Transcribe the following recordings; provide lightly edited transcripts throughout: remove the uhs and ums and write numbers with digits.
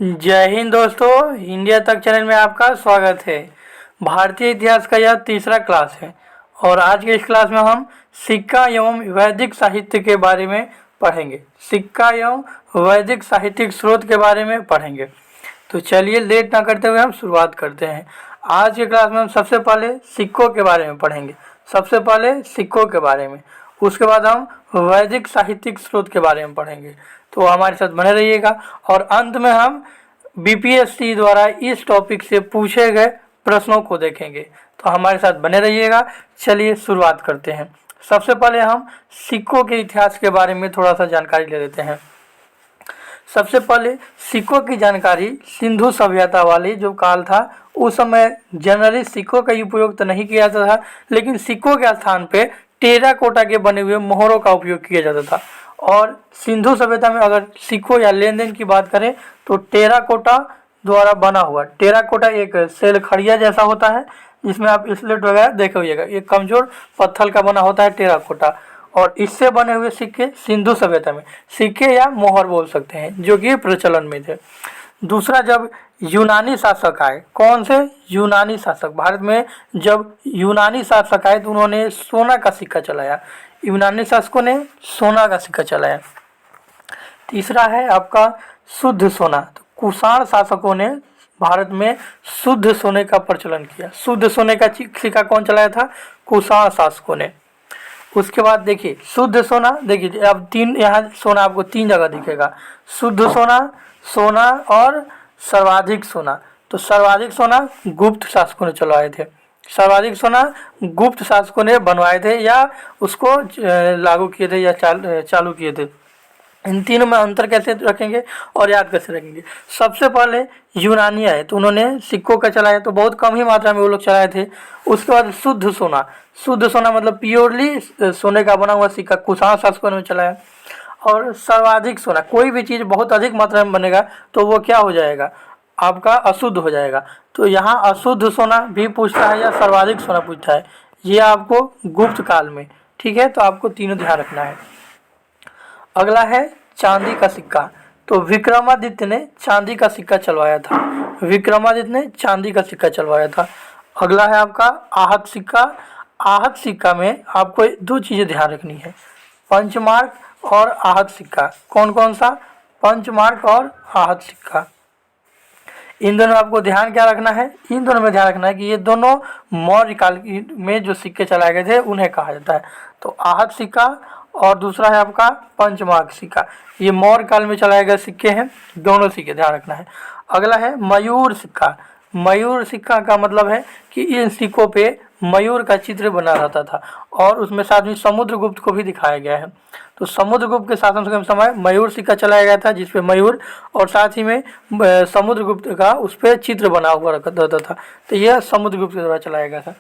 जय हिंद दोस्तों, इंडिया तक चैनल में आपका स्वागत है। भारतीय इतिहास का यह तीसरा क्लास है और आज के इस क्लास में हम सिक्का एवं वैदिक साहित्य के बारे में पढ़ेंगे। सिक्का एवं वैदिक साहित्यिक स्रोत के बारे में पढ़ेंगे। तो चलिए लेट ना करते हुए हम शुरुआत करते हैं। आज के क्लास में हम सबसे पहले सिक्कों के बारे में पढ़ेंगे। सबसे पहले सिक्कों के बारे में, उसके बाद हम वैदिक साहित्यिक स्रोत के बारे में पढ़ेंगे। तो हमारे साथ बने रहिएगा और अंत में हम बीपीएससी द्वारा इस टॉपिक से पूछे गए प्रश्नों को देखेंगे। तो हमारे साथ बने रहिएगा। चलिए शुरुआत करते हैं। सबसे पहले हम सिक्कों के इतिहास के बारे में थोड़ा सा जानकारी ले लेते हैं। सबसे पहले सिक्कों की जानकारी, सिंधु सभ्यता वाली जो काल था उस समय जनरली सिक्कों का उपयोग तो नहीं किया जाता था, लेकिन सिक्कों के स्थान पे टेराकोटा के बने हुए मोहरों का उपयोग किया जाता था। और सिंधु सभ्यता में अगर सिक्कों या लेन देन की बात करें तो टेराकोटा द्वारा बना हुआ, टेराकोटा एक सेल खड़िया जैसा होता है जिसमें आप स्लेट वगैरह देखे होइएगा, एक कमजोर पत्थर का बना होता है टेराकोटा, और इससे बने हुए सिक्के सिंधु सभ्यता में सिक्के या मोहर बोल सकते हैं जो कि प्रचलन में थे। दूसरा, जब यूनानी शासक आए, कौन से यूनानी शासक, भारत में जब यूनानी शासक आए तो उन्होंने सोना का सिक्का चलाया। यूनानी शासकों ने सोना का सिक्का चलाया। तीसरा है आपका शुद्ध सोना। तो कुषाण शासकों ने भारत में शुद्ध सोने का प्रचलन किया। शुद्ध सोने का सिक्का कौन चलाया था? कुषाण शासकों ने। उसके बाद देखिए शुद्ध सोना, देखिए अब तीन, यहाँ सोना आपको तीन जगह दिखेगा, शुद्ध सोना, सोना और सर्वाधिक सोना। तो सर्वाधिक सोना गुप्त शासकों ने चलवाए थे। सर्वाधिक सोना गुप्त शासकों ने बनवाए थे या उसको लागू किए थे या चालू किए थे। इन तीनों में अंतर कैसे रखेंगे और याद कैसे रखेंगे? सबसे पहले यूनानी आए तो उन्होंने सिक्कों का चलाया, तो बहुत कम ही मात्रा में वो लोग चलाए थे। उसके बाद शुद्ध सोना, शुद्ध सोना मतलब प्योरली सोने का बना हुआ सिक्का कुषाण शासकों ने चलाया। और सर्वाधिक सोना, कोई भी चीज़ बहुत अधिक मात्रा में बनेगा तो वो क्या हो जाएगा? आपका अशुद्ध हो जाएगा। तो यहाँ अशुद्ध सोना भी पूछता है या सर्वाधिक सोना पूछता है, ये आपको गुप्त काल में, ठीक है। तो आपको तीनों ध्यान रखना है। अगला है चांदी का सिक्का। तो विक्रमादित्य ने चांदी का सिक्का चलवाया था। विक्रमादित्य ने चांदी का सिक्का चलवाया था। अगला है आपका आहत सिक्का। आहत सिक्का में आपको दो चीज़ें ध्यान रखनी है, पंचमार्क और आहत सिक्का। कौन कौन सा? पंचमार्क और आहत सिक्का। इन दोनों में आपको ध्यान क्या रखना है? इन दोनों में ध्यान रखना है कि ये दोनों मौर्य काल में जो सिक्के चलाए गए थे उन्हें कहा जाता है। तो आहत सिक्का और दूसरा है आपका पंचमार्क सिक्का, ये मौर्य काल में चलाए गए सिक्के हैं। दोनों सिक्के ध्यान रखना है। अगला है मयूर सिक्का। मयूर सिक्का का मतलब है कि इन सिक्कों पे मयूर का चित्र बना रहता था और उसमें साथ में समुद्रगुप्त को भी दिखाया गया है। तो समुद्रगुप्त के शासन के समय मयूर सिक्का चलाया गया था जिसपे मयूर और साथ ही में समुद्रगुप्त का उस पर चित्र बना हुआ रहता था। तो यह समुद्रगुप्त के द्वारा चलाया गया था।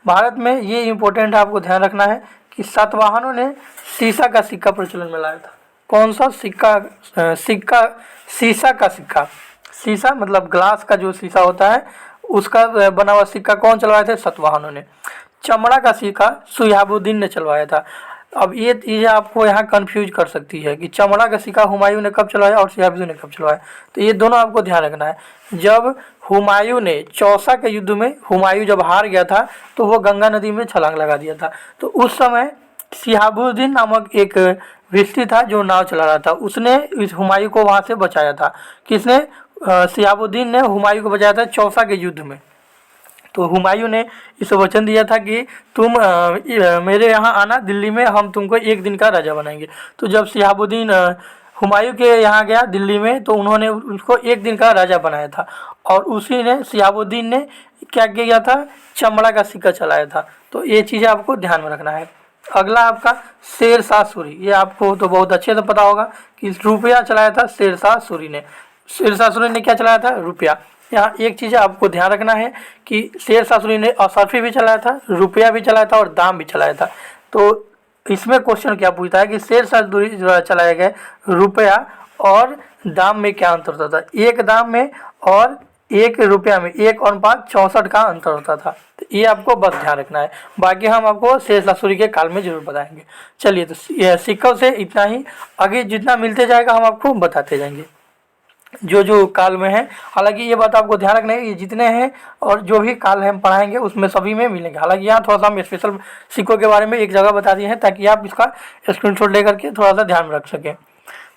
भारत में ये इम्पोर्टेंट है, आपको ध्यान रखना है कि सातवाहनों ने शीशा का सिक्का प्रचलन में लाया था। कौन सा सिक्का? शीशा का सिक्का। शीशा मतलब ग्लास का जो शीशा होता है उसका बना हुआ सिक्का कौन चलवाए थे? सातवाहनों ने। चमड़ा का सिक्का शिहाबुद्दीन ने चलवाया था। अब ये चीज़ें आपको यहाँ कंफ्यूज कर सकती है कि चमड़ा का सिक्का हुमायूं ने कब चलवाया और शिहाबुद्दीन ने कब चलवाया। तो ये दोनों आपको ध्यान रखना है। जब हुमायूं ने चौसा के युद्ध में, हुमायूं जब हार गया था तो वो गंगा नदी में छलांग लगा दिया था। तो उस समय शिहाबुद्दीन नामक एक व्यक्ति था जो नाव चला रहा था, उसने इस हुमायूं को वहाँ से बचाया था। किसने? शिहाबुद्दीन ने हुमायूं को बचाया था चौसा के युद्ध में। तो हुमायूं ने इस वचन दिया था कि तुम मेरे यहाँ आना दिल्ली में, हम तुमको एक दिन का राजा बनाएंगे। तो जब शिहाबुद्दीन हुमायूं के यहाँ गया दिल्ली में तो उन्होंने उसको एक दिन का राजा बनाया था और उसी ने शिहाबुद्दीन ने क्या किया था? चमड़ा का सिक्का चलाया था। तो ये चीज़ें आपको ध्यान में रखना है। अगला आपका शेरशाह सूरी। ये आपको तो बहुत अच्छे से पता होगा कि रुपया चलाया था शेरशाह सूरी ने। शेरशाह सूरी ने क्या चलाया था? रुपया। यहाँ एक चीज़ आपको ध्यान रखना है कि शेरशाह सूरी ने असरफी भी चलाया था, रुपया भी चलाया था और दाम भी चलाया था। तो इसमें क्वेश्चन क्या पूछता है कि शेरशाह सूरी द्वारा चलाए गए रुपया और दाम में क्या अंतर होता था? एक दाम में और एक रुपया में 1:64 का अंतर होता था। तो ये आपको बस ध्यान रखना है। बाकी हम आपको शेरशाह सूरी के काल में जरूर बताएंगे। चलिए, तो सिक्कों से इतना ही, आगे जितना मिलते जाएगा हम आपको बताते जाएंगे। जो जो काल में है। हालांकि ये बात आपको ध्यान रखना है, ये जितने हैं और जो भी काल हम पढ़ाएंगे उसमें सभी में मिलेंगे। हालांकि यहाँ थोड़ा सा हम स्पेशल सिक्कों के बारे में एक जगह बता दिए हैं ताकि आप इसका स्क्रीनशॉट लेकर के थोड़ा सा ध्यान में रख सकें।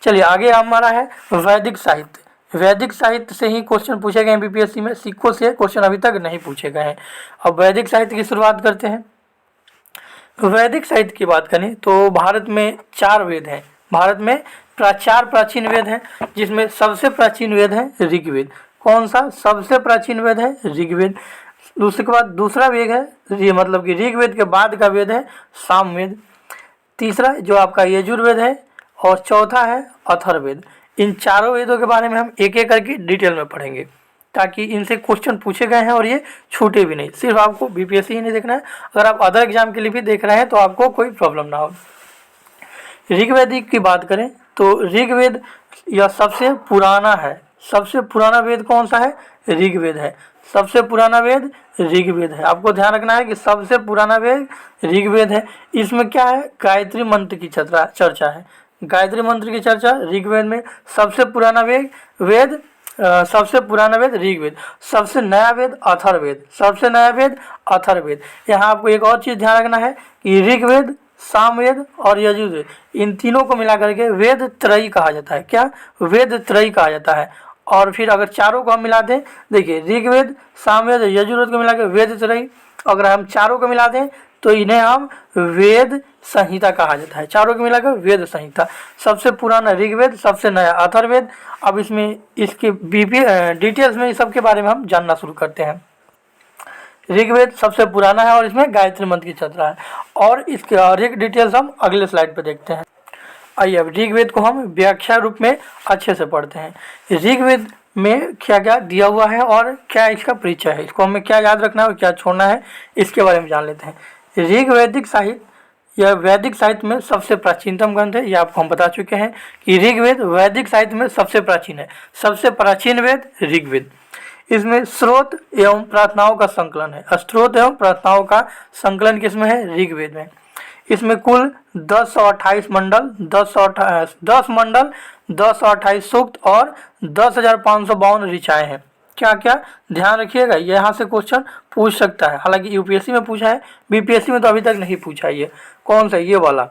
चलिए आगे हमारा है वैदिक साहित्य। वैदिक साहित्य से ही क्वेश्चन पूछे गए हैं बीपीएससी में, सिक्कों से क्वेश्चन अभी तक नहीं पूछे गए हैं। अब वैदिक साहित्य की शुरुआत करते हैं। वैदिक साहित्य की बात करें तो भारत में 4 वेद हैं। भारत में 4 प्राचीन वेद हैं, जिसमें सबसे प्राचीन वेद है ऋग्वेद। कौन सा सबसे प्राचीन वेद है? ऋग्वेद। दूसरे के बाद दूसरा वेद है, ये मतलब कि ऋग्वेद के बाद का वेद है सामवेद। तीसरा जो आपका यजुर्वेद है और चौथा है अथर्ववेद। इन चारों वेदों के बारे में हम एक एक करके डिटेल में पढ़ेंगे ताकि इनसे क्वेश्चन पूछे गए हैं और ये छूटे भी नहीं। सिर्फ आपको बीपीएससी ही नहीं देखना है, अगर आप अदर एग्जाम के लिए भी देख रहे हैं तो आपको कोई प्रॉब्लम ना हो। ऋग्वेद की बात करें तो ऋग्वेद यह सबसे पुराना है। सबसे पुराना वेद कौन सा है? ऋग्वेद है। सबसे पुराना वेद ऋग्वेद है। आपको ध्यान रखना है कि सबसे पुराना वेद ऋग्वेद है। इसमें क्या है? गायत्री मंत्र की चर्चा है। गायत्री मंत्र की चर्चा ऋग्वेद में। सबसे पुराना वेद सबसे पुराना वेद ऋग्वेद। सबसे नया वेद अथर्ववेद। सबसे नया वेद अथर्ववेद। यहाँ आपको एक और चीज़ ध्यान रखना है कि ऋग्वेद, सामवेद और यजुर्वेद, इन तीनों को मिला करके वेद त्रयी कहा जाता है। क्या? वेद त्रयी कहा जाता है। और फिर अगर चारों को हम मिला दें, देखिए ऋग्वेद, सामवेद, यजुर्वेद को मिला के वेद त्रयी, अगर हम चारों को मिला दें तो इन्हें हम वेद संहिता कहा जाता है। चारों को मिलाकर वेद संहिता। सबसे पुराना ऋग्वेद, सबसे नया अथर्ववेद। अब इसमें इसके डिटेल्स में इस सब के बारे में हम जानना शुरू करते हैं। ऋग्वेद सबसे पुराना है और इसमें गायत्री मंत्र की चर्चा है और इसके और एक डिटेल्स हम अगले स्लाइड पे देखते हैं। आइए अब ऋग्वेद को हम व्याख्या रूप में अच्छे से पढ़ते हैं। ऋग्वेद में क्या क्या दिया हुआ है और क्या इसका परिचय है, इसको हमें क्या याद रखना है और क्या छोड़ना है, इसके बारे में जान लेते हैं। ऋग्वैदिक साहित्य यह वैदिक साहित्य में सबसे प्राचीनतम ग्रंथ है। यह आपको हम बता चुके हैं कि ऋग्वेद वैदिक साहित्य में सबसे प्राचीन है। सबसे प्राचीन वेद ऋग्वेद। इसमें स्रोत एवं प्रार्थनाओं का संकलन है। स्रोत एवं प्रार्थनाओं का संकलन किसमें है? ऋग्वेद में। इसमें कुल 1028 मंडल, 10 मंडल, 1028 सूक्त और 10,552 ऋचाएँ हैं। क्या क्या ध्यान रखिएगा, यहाँ से क्वेश्चन पूछ सकता है। हालांकि यूपीएससी में पूछा है, बीपीएससी में तो अभी तक नहीं पूछा। ये कौन सा? ये वाला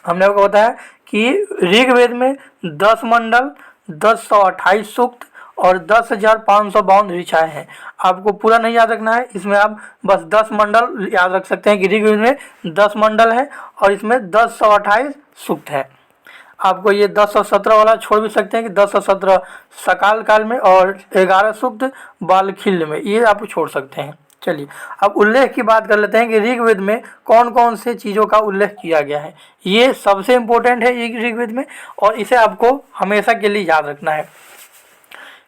हमने आपको बताया कि ऋग्वेद में 10 मंडल, 1028 सूक्त और 10,552 ऋचाएँ हैं। आपको पूरा नहीं याद रखना है, इसमें आप बस 10 मंडल याद रख सकते हैं कि ऋग्वेद में 10 मंडल है और इसमें 1028 सूक्त है। आपको ये 1017 वाला छोड़ भी सकते हैं कि 1017 सकाल काल में और 11 सूक्त बालखिल्य में, ये आप छोड़ सकते हैं। चलिए अब उल्लेख की बात कर लेते हैं कि ऋग्वेद में कौन कौन से चीज़ों का उल्लेख किया गया है। ये सबसे इम्पोर्टेंट है ऋग्वेद में और इसे आपको हमेशा के लिए याद रखना है।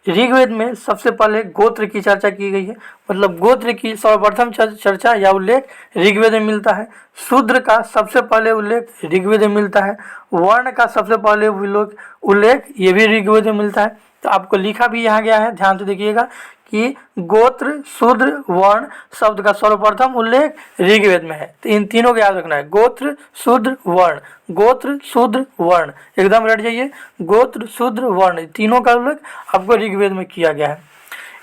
ऋग्वेद में सबसे पहले गोत्र की चर्चा की गई है, मतलब गोत्र की सर्वप्रथम चर्चा या उल्लेख ऋग्वेद में मिलता है। शूद्र का सबसे पहले उल्लेख ऋग्वेद में मिलता है। वर्ण का सबसे पहले उल्लेख ये भी ऋग्वेद में मिलता है। तो आपको लिखा भी यहाँ गया है, ध्यान से देखिएगा कि गोत्र, शूद्र, वर्ण शब्द का सर्वप्रथम उल्लेख ऋग्वेद में है। तो इन तीनों को याद रखना है, गोत्र, शूद्र, वर्ण। गोत्र, शूद्र, वर्ण, एकदम रट जाइए। गोत्र, शूद्र, वर्ण, तीनों का उल्लेख आपको ऋग्वेद में किया गया है।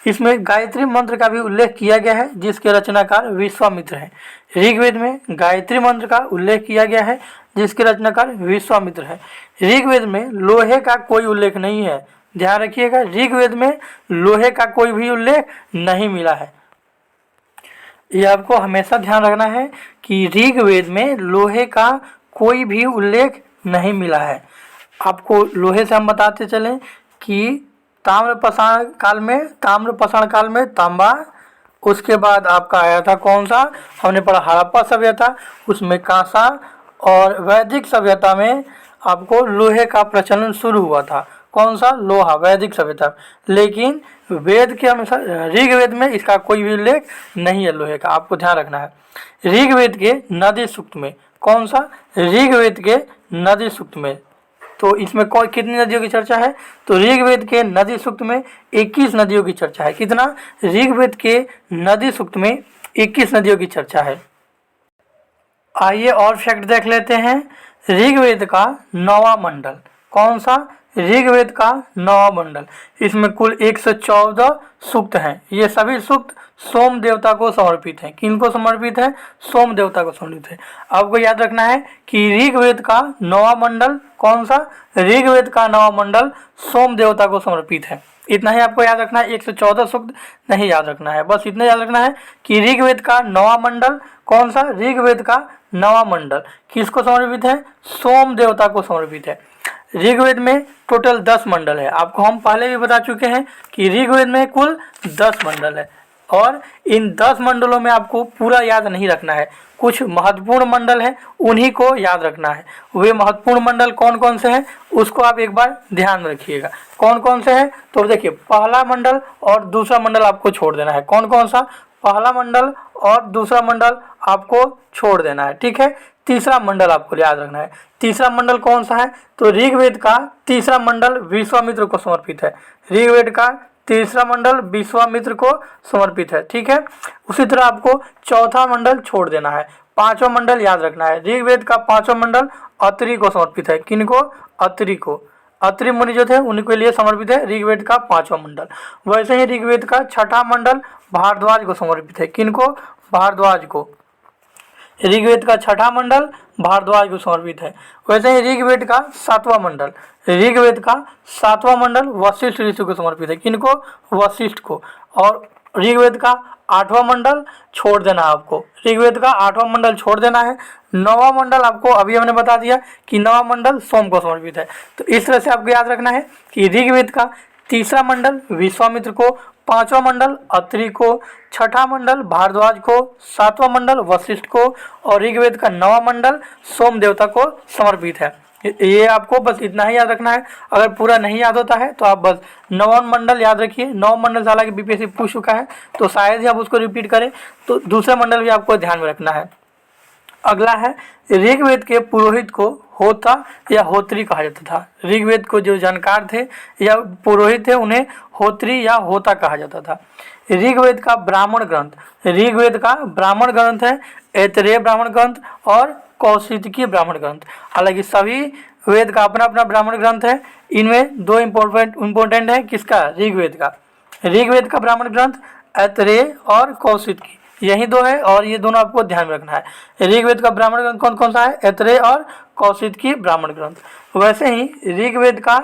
इसमें गायत्री मंत्र का भी उल्लेख किया गया है, जिसके रचनाकार विश्वामित्र हैं। ऋग्वेद में गायत्री मंत्र का उल्लेख किया गया है, जिसके रचनाकार विश्वामित्र है। ऋग्वेद में लोहे का कोई उल्लेख नहीं है, ध्यान रखिएगा। ऋग्वेद में लोहे का कोई भी उल्लेख नहीं मिला है। यह आपको हमेशा ध्यान रखना है कि ऋग्वेद में लोहे का कोई भी उल्लेख नहीं मिला है। आपको लोहे से हम बताते चलें कि ताम्रपाषाण काल में तांबा, उसके बाद आपका आया था कौन सा, हमने पढ़ा हड़प्पा सभ्यता, उसमें कांसा, और वैदिक सभ्यता में आपको लोहे का प्रचलन शुरू हुआ था। कौन सा? लोहा, वैदिक सभ्यता। लेकिन वेद के अनुसार ऋग्वेद में इसका कोई भी उल्लेख नहीं है लोहे का, आपको ध्यान रखना है। ऋग्वेद के नदी सूक्त में, कौन सा? ऋग्वेद के नदी सूक्त में। तो इसमें कितनी नदियों की चर्चा है? तो ऋग्वेद के नदी सूक्त में 21 नदियों की चर्चा है। कितना? ऋग्वेद के नदी सूक्त में 21 नदियों की चर्चा है। आइए और फैक्ट देख लेते हैं। ऋग्वेद का 9वां मंडल, कौन सा? ऋग्वेद का 9वां मंडल। इसमें कुल 114 सूक्त हैं। ये सभी सूक्त सोम देवता को समर्पित हैं। किनको समर्पित है? सोम देवता को समर्पित है। आपको याद रखना है कि ऋग्वेद का 9वां मंडल कौन सा? ऋग्वेद का 9वां मंडल सोम देवता को समर्पित है। इतना ही आपको याद रखना है, 114 सूक्त नहीं याद रखना है, बस इतना याद रखना है कि ऋग्वेद का 9वां मंडल कौन सा? ऋग्वेद का 9वां मंडल किसको समर्पित है? सोम देवता को समर्पित है। ऋग्वेद में टोटल 10 मंडल है। आपको हम पहले भी बता चुके हैं कि ऋग्वेद में कुल 10 मंडल है और इन 10 मंडलों में आपको पूरा याद नहीं रखना है। कुछ महत्वपूर्ण मंडल है, उन्हीं को याद रखना है। वे महत्वपूर्ण मंडल कौन कौन से हैं उसको आप एक बार ध्यान में रखिएगा। कौन कौन से हैं? तो देखिए, पहला मंडल और दूसरा मंडल आपको छोड़ देना है। कौन कौन सा? पहला मंडल और दूसरा मंडल आपको छोड़ देना है, ठीक है। तीसरा मंडल आपको याद रखना है। तीसरा मंडल कौन सा है? तो ऋग्वेद का तीसरा मंडल विश्वामित्र को समर्पित है। ऋग्वेद का तीसरा मंडल विश्वामित्र को समर्पित है, ठीक है। उसी तरह आपको चौथा मंडल छोड़ देना है। पांचवा मंडल याद रखना है। ऋग्वेद का पांचवा मंडल अत्रि को समर्पित है। किनको? अत्रि को। अत्रि मुनि जो थे उन्हीं के लिए समर्पित है ऋग्वेद का पांचवा मंडल। वैसे ही ऋग्वेद का छठा मंडल भारद्वाज को समर्पित है। किनको? भारद्वाज को। ऋग्वेद का छठा मंडल भारद्वाज को समर्पित है। वैसे ही ऋग्वेद का सातवां मंडल, ऋग्वेद का सातवां मंडल वशिष्ठ ऋषि को समर्पित है। किनको? वशिष्ठ को। और ऋग्वेद का आठवां मंडल छोड़ देना है आपको। ऋग्वेद का आठवां मंडल छोड़ देना है। नौवां मंडल आपको अभी हमने बता दिया कि नौवां मंडल सोम को समर्पित है। तो इस तरह से आपको याद रखना है कि ऋग्वेद का तीसरा मंडल विश्वामित्र को, पांचवा मंडल अत्रि को, छठा मंडल भारद्वाज को, सातवां मंडल वशिष्ठ को और ऋग्वेद का 9वां मंडल सोम देवता को समर्पित है। ये आपको बस इतना ही याद रखना है। अगर पूरा नहीं याद होता है तो आप बस 9वां मंडल याद रखिए। 9वां मंडल से हालांकि बीपीएससी पूछ चुका है तो शायद ही आप उसको रिपीट करें, तो दूसरा मंडल भी आपको ध्यान में रखना है। अगला है, ऋग्वेद के पुरोहित को होता या होत्री कहा जाता था। ऋग्वेद को जो जानकार थे या पुरोहित थे उन्हें होत्री या होता कहा जाता था। ऋग्वेद का ब्राह्मण ग्रंथ, ऋग्वेद का ब्राह्मण ग्रंथ है ऐतरेय ब्राह्मण ग्रंथ और कौशिकी ब्राह्मण ग्रंथ। हालांकि सभी वेद का अपना अपना ब्राह्मण ग्रंथ है। इनमें दो इम्पोर्टेंट है। किसका? ऋग्वेद का। ऋग्वेद का ब्राह्मण ग्रंथ ऐतरेय और कौशिकी, यही दो है और ये दोनों आपको ध्यान में रखना है। ऋग्वेद का ब्राह्मण ग्रंथ कौन कौन सा है? ऐतरेय और कौशिकी ब्राह्मण ग्रंथ। वैसे ही ऋग्वेद का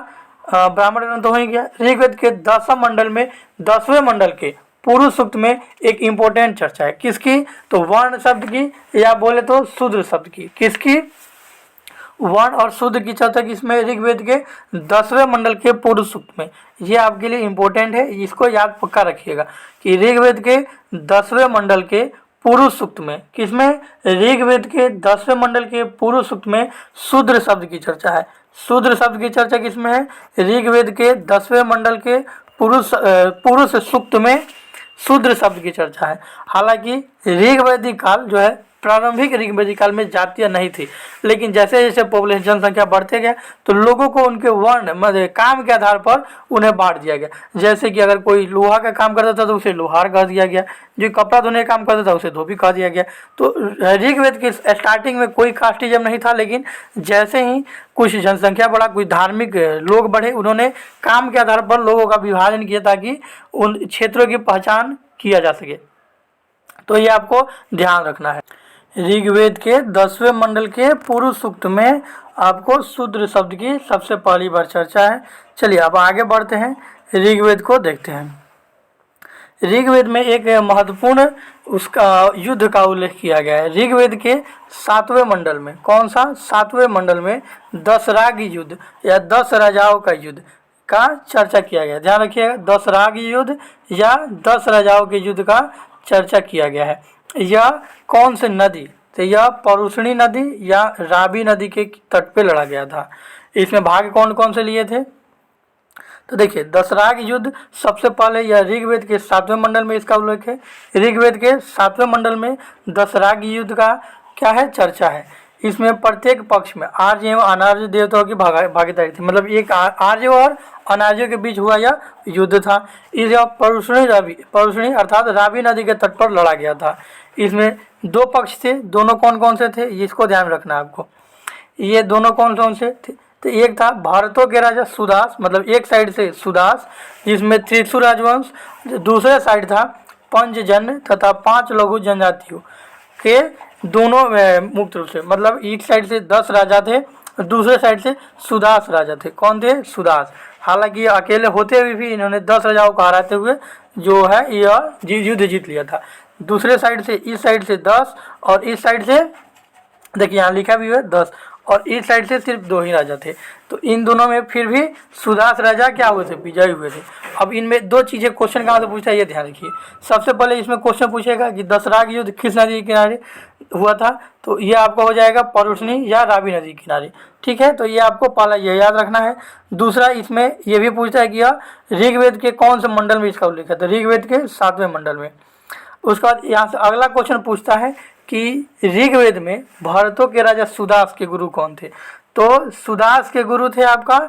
ब्राह्मण ग्रंथ हो ही गया। ऋग्वेद के 10वें मंडल में 10वें मंडल के पुरुष सूक्त में एक इम्पोर्टेंट चर्चा है। किसकी? तो वर्ण शब्द की या बोले तो शूद्र शब्द की। किसकी? वर्ण और शूद्र की चर्चा किसमें? ऋग्वेद के 10वें मंडल के पुरुष सूक्त में। ये आपके लिए इम्पोर्टेंट है, इसको याद पक्का रखिएगा कि ऋग्वेद के 10वें मंडल के पुरुष सूक्त में, किसमें? ऋग्वेद के 10वें मंडल के पुरुष सूक्त में शूद्र शब्द की चर्चा है। शूद्र शब्द की चर्चा किसमें है? ऋग्वेद के 10वें मंडल के पुरुष सूक्त में शूद्र शब्द की चर्चा है। हालांकि ऋग्वैदिक काल जो है, प्रारंभिक ऋग्वैदिक काल में जातियाँ नहीं थी, लेकिन जैसे जैसे पॉपुलेशन जनसंख्या बढ़ते गया तो लोगों को उनके वर्ण मतलब काम के आधार पर उन्हें बांट दिया गया। जैसे कि अगर कोई लोहा का काम करता था तो उसे लोहार कह दिया गया, जो कपड़ा धोने का काम करता था उसे धोबी कह दिया गया। तो ऋग्वेद के स्टार्टिंग में कोई कास्टिज्म नहीं था, लेकिन जैसे ही कुछ जनसंख्या बढ़ा, कुछ धार्मिक लोग बढ़े, उन्होंने काम के आधार पर लोगों का विभाजन किया ताकि उन क्षेत्रों की पहचान किया जा सके। तो ये आपको ध्यान रखना है। ऋग्वेद के 10वें मंडल के पुरुष सूक्त में आपको शूद्र शब्द की सबसे पहली बार चर्चा है। चलिए अब आगे बढ़ते हैं, ऋग्वेद को देखते हैं। ऋग्वेद में एक महत्वपूर्ण उसका युद्ध का उल्लेख किया गया है। ऋग्वेद के 7वें मंडल में, कौन सा? 7वें मंडल में दशराग युद्ध या 10 राजाओं का युद्ध का चर्चा किया गया। ध्यान रखिएगा, दशराग युद्ध या 10 राजाओं के युद्ध का चर्चा किया गया है। यह कौन से नदी? तो यह परुष्णी नदी या रावी नदी के तट पे लड़ा गया था। इसमें भाग कौन कौन से लिए थे? तो देखिए, दशराग युद्ध सबसे पहले यह ऋग्वेद के 7वें मंडल में इसका उल्लेख है। ऋग्वेद के 7वें मंडल में दशराग युद्ध का क्या है? चर्चा है। इसमें प्रत्येक पक्ष में आर्य एवं अनार्य देवताओं की भागीदारी थी। मतलब एक आर्य और अनार्य के बीच हुआ यह युद्ध था। इस परुष्णी अर्थात रावी नदी के तट पर लड़ा गया था। इसमें दो पक्ष थे, दोनों कौन कौन से थे इसको ध्यान रखना है आपको। ये दोनों कौन कौन से थे? तो एक था भारतों के राजा सुदास, मतलब एक साइड से सुदास जिसमें त्रिशूर राजवंश, दूसरे साइड था पंचजन्य तथा 5 लघु जनजातियों के दोनों मुक्त रूप से, मतलब एक साइड से 10 राजा थे, दूसरे साइड से सुदास राजा थे। कौन थे? सुदास। हालांकि अकेले होते हुए भी इन्होंने 10 राजाओं को हराते हुए जो है यह युद्ध जीत लिया था। दूसरे साइड से, इस साइड से 10 और इस साइड से देखिए यहाँ लिखा भी है 10 और इस साइड से सिर्फ 2 ही राजा थे। तो इन दोनों में फिर भी सुदास राजा क्या हुए थे? विजयी हुए थे। अब इनमें 2 चीज़ें क्वेश्चन कहाँ से पूछता है ये ध्यान रखिए। सबसे पहले इसमें क्वेश्चन पूछेगा कि दसराग युद्ध किस नदी के किनारे हुआ था, तो ये आपका हो जाएगा परुष्णी या रावी नदी के किनारे। ठीक है, तो ये आपको पहला ये याद रखना है। दूसरा इसमें ये भी पूछता है कि यह ऋग्वेद के कौन से मंडल में इसका उल्लेख है, तो ऋग्वेद के 7वें मंडल में। उसके बाद यहाँ से अगला क्वेश्चन पूछता है कि ऋग्वेद में भारतों के राजा सुदास के गुरु कौन थे, तो सुदास के गुरु थे आपका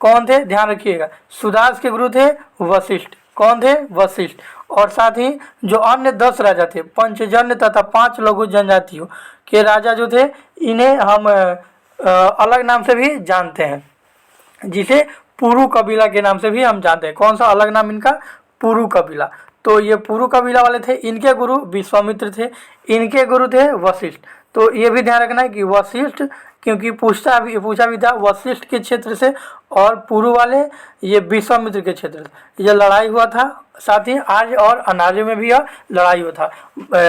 कौन थे? ध्यान रखिएगा, सुदास के गुरु थे वशिष्ठ। कौन थे? वशिष्ठ। और साथ ही जो अन्य 10 राजा थे पंचजन्य तथा 5 लघु जनजातियों के राजा जो थे, इन्हें हम अलग नाम से भी जानते हैं, जिसे पुरु कबीला के नाम से भी हम जानते हैं। कौन सा अलग नाम इनका? पुरु कबीला। तो ये पुरु कबीला वाले थे, इनके गुरु विश्वामित्र थे, इनके गुरु थे वशिष्ठ। तो ये भी ध्यान रखना है कि वशिष्ठ, क्योंकि पूछा भी था वशिष्ठ के क्षेत्र से, और पुरु वाले ये विश्वामित्र के क्षेत्र से ये लड़ाई हुआ था। साथ ही आर्य और अनार्य में भी यह लड़ाई हुआ था।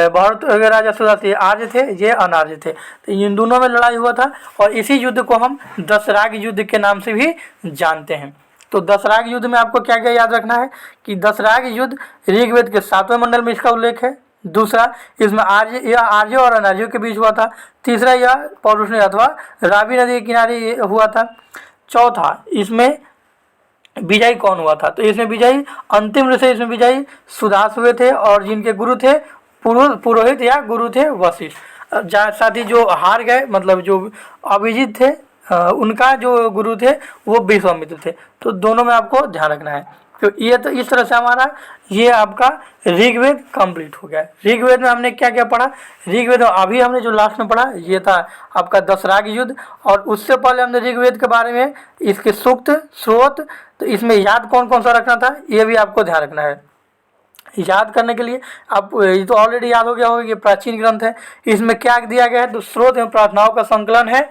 भारत राजा सुदास ये आर्य थे, ये अनार्य थे, तो इन दोनों में लड़ाई हुआ था। और इसी युद्ध को हम दसराग युद्ध के नाम से भी जानते हैं। तो दसराग युद्ध में आपको क्या क्या याद रखना है कि दसराग युद्ध ऋग्वेद के 7वें मंडल में इसका उल्लेख है। दूसरा, इसमें आर्य और अनार्यों के बीच हुआ था। तीसरा, यह पौरुषणी अथवा रावी नदी के किनारे हुआ था। चौथा, इसमें विजयी कौन हुआ था, तो इसमें विजयी अंतिम रूप से इसमें विजयी सुदास हुए थे, और जिनके गुरु थे पुरोहित या गुरु थे वशिष्ठ। साथ ही जो हार गए, मतलब जो अभिजीत थे, उनका जो गुरु थे वो विश्वामित्र थे। तो दोनों में आपको ध्यान रखना है। तो ये तो इस तरह से हमारा ये आपका ऋग्वेद कंप्लीट हो गया। ऋग्वेद में हमने क्या क्या पढ़ा? ऋग्वेद में अभी हमने जो लास्ट में पढ़ा ये था आपका दसराग युद्ध, और उससे पहले हमने ऋग्वेद के बारे में इसके सूक्त स्रोत, तो इसमें याद कौन कौन सा रखना था ये भी आपको ध्यान रखना है। याद करने के लिए आप ये तो ऑलरेडी याद हो गया होगा कि प्राचीन ग्रंथ है, इसमें क्या दिया गया है? तो स्रोत एवं प्रार्थनाओं का संकलन है,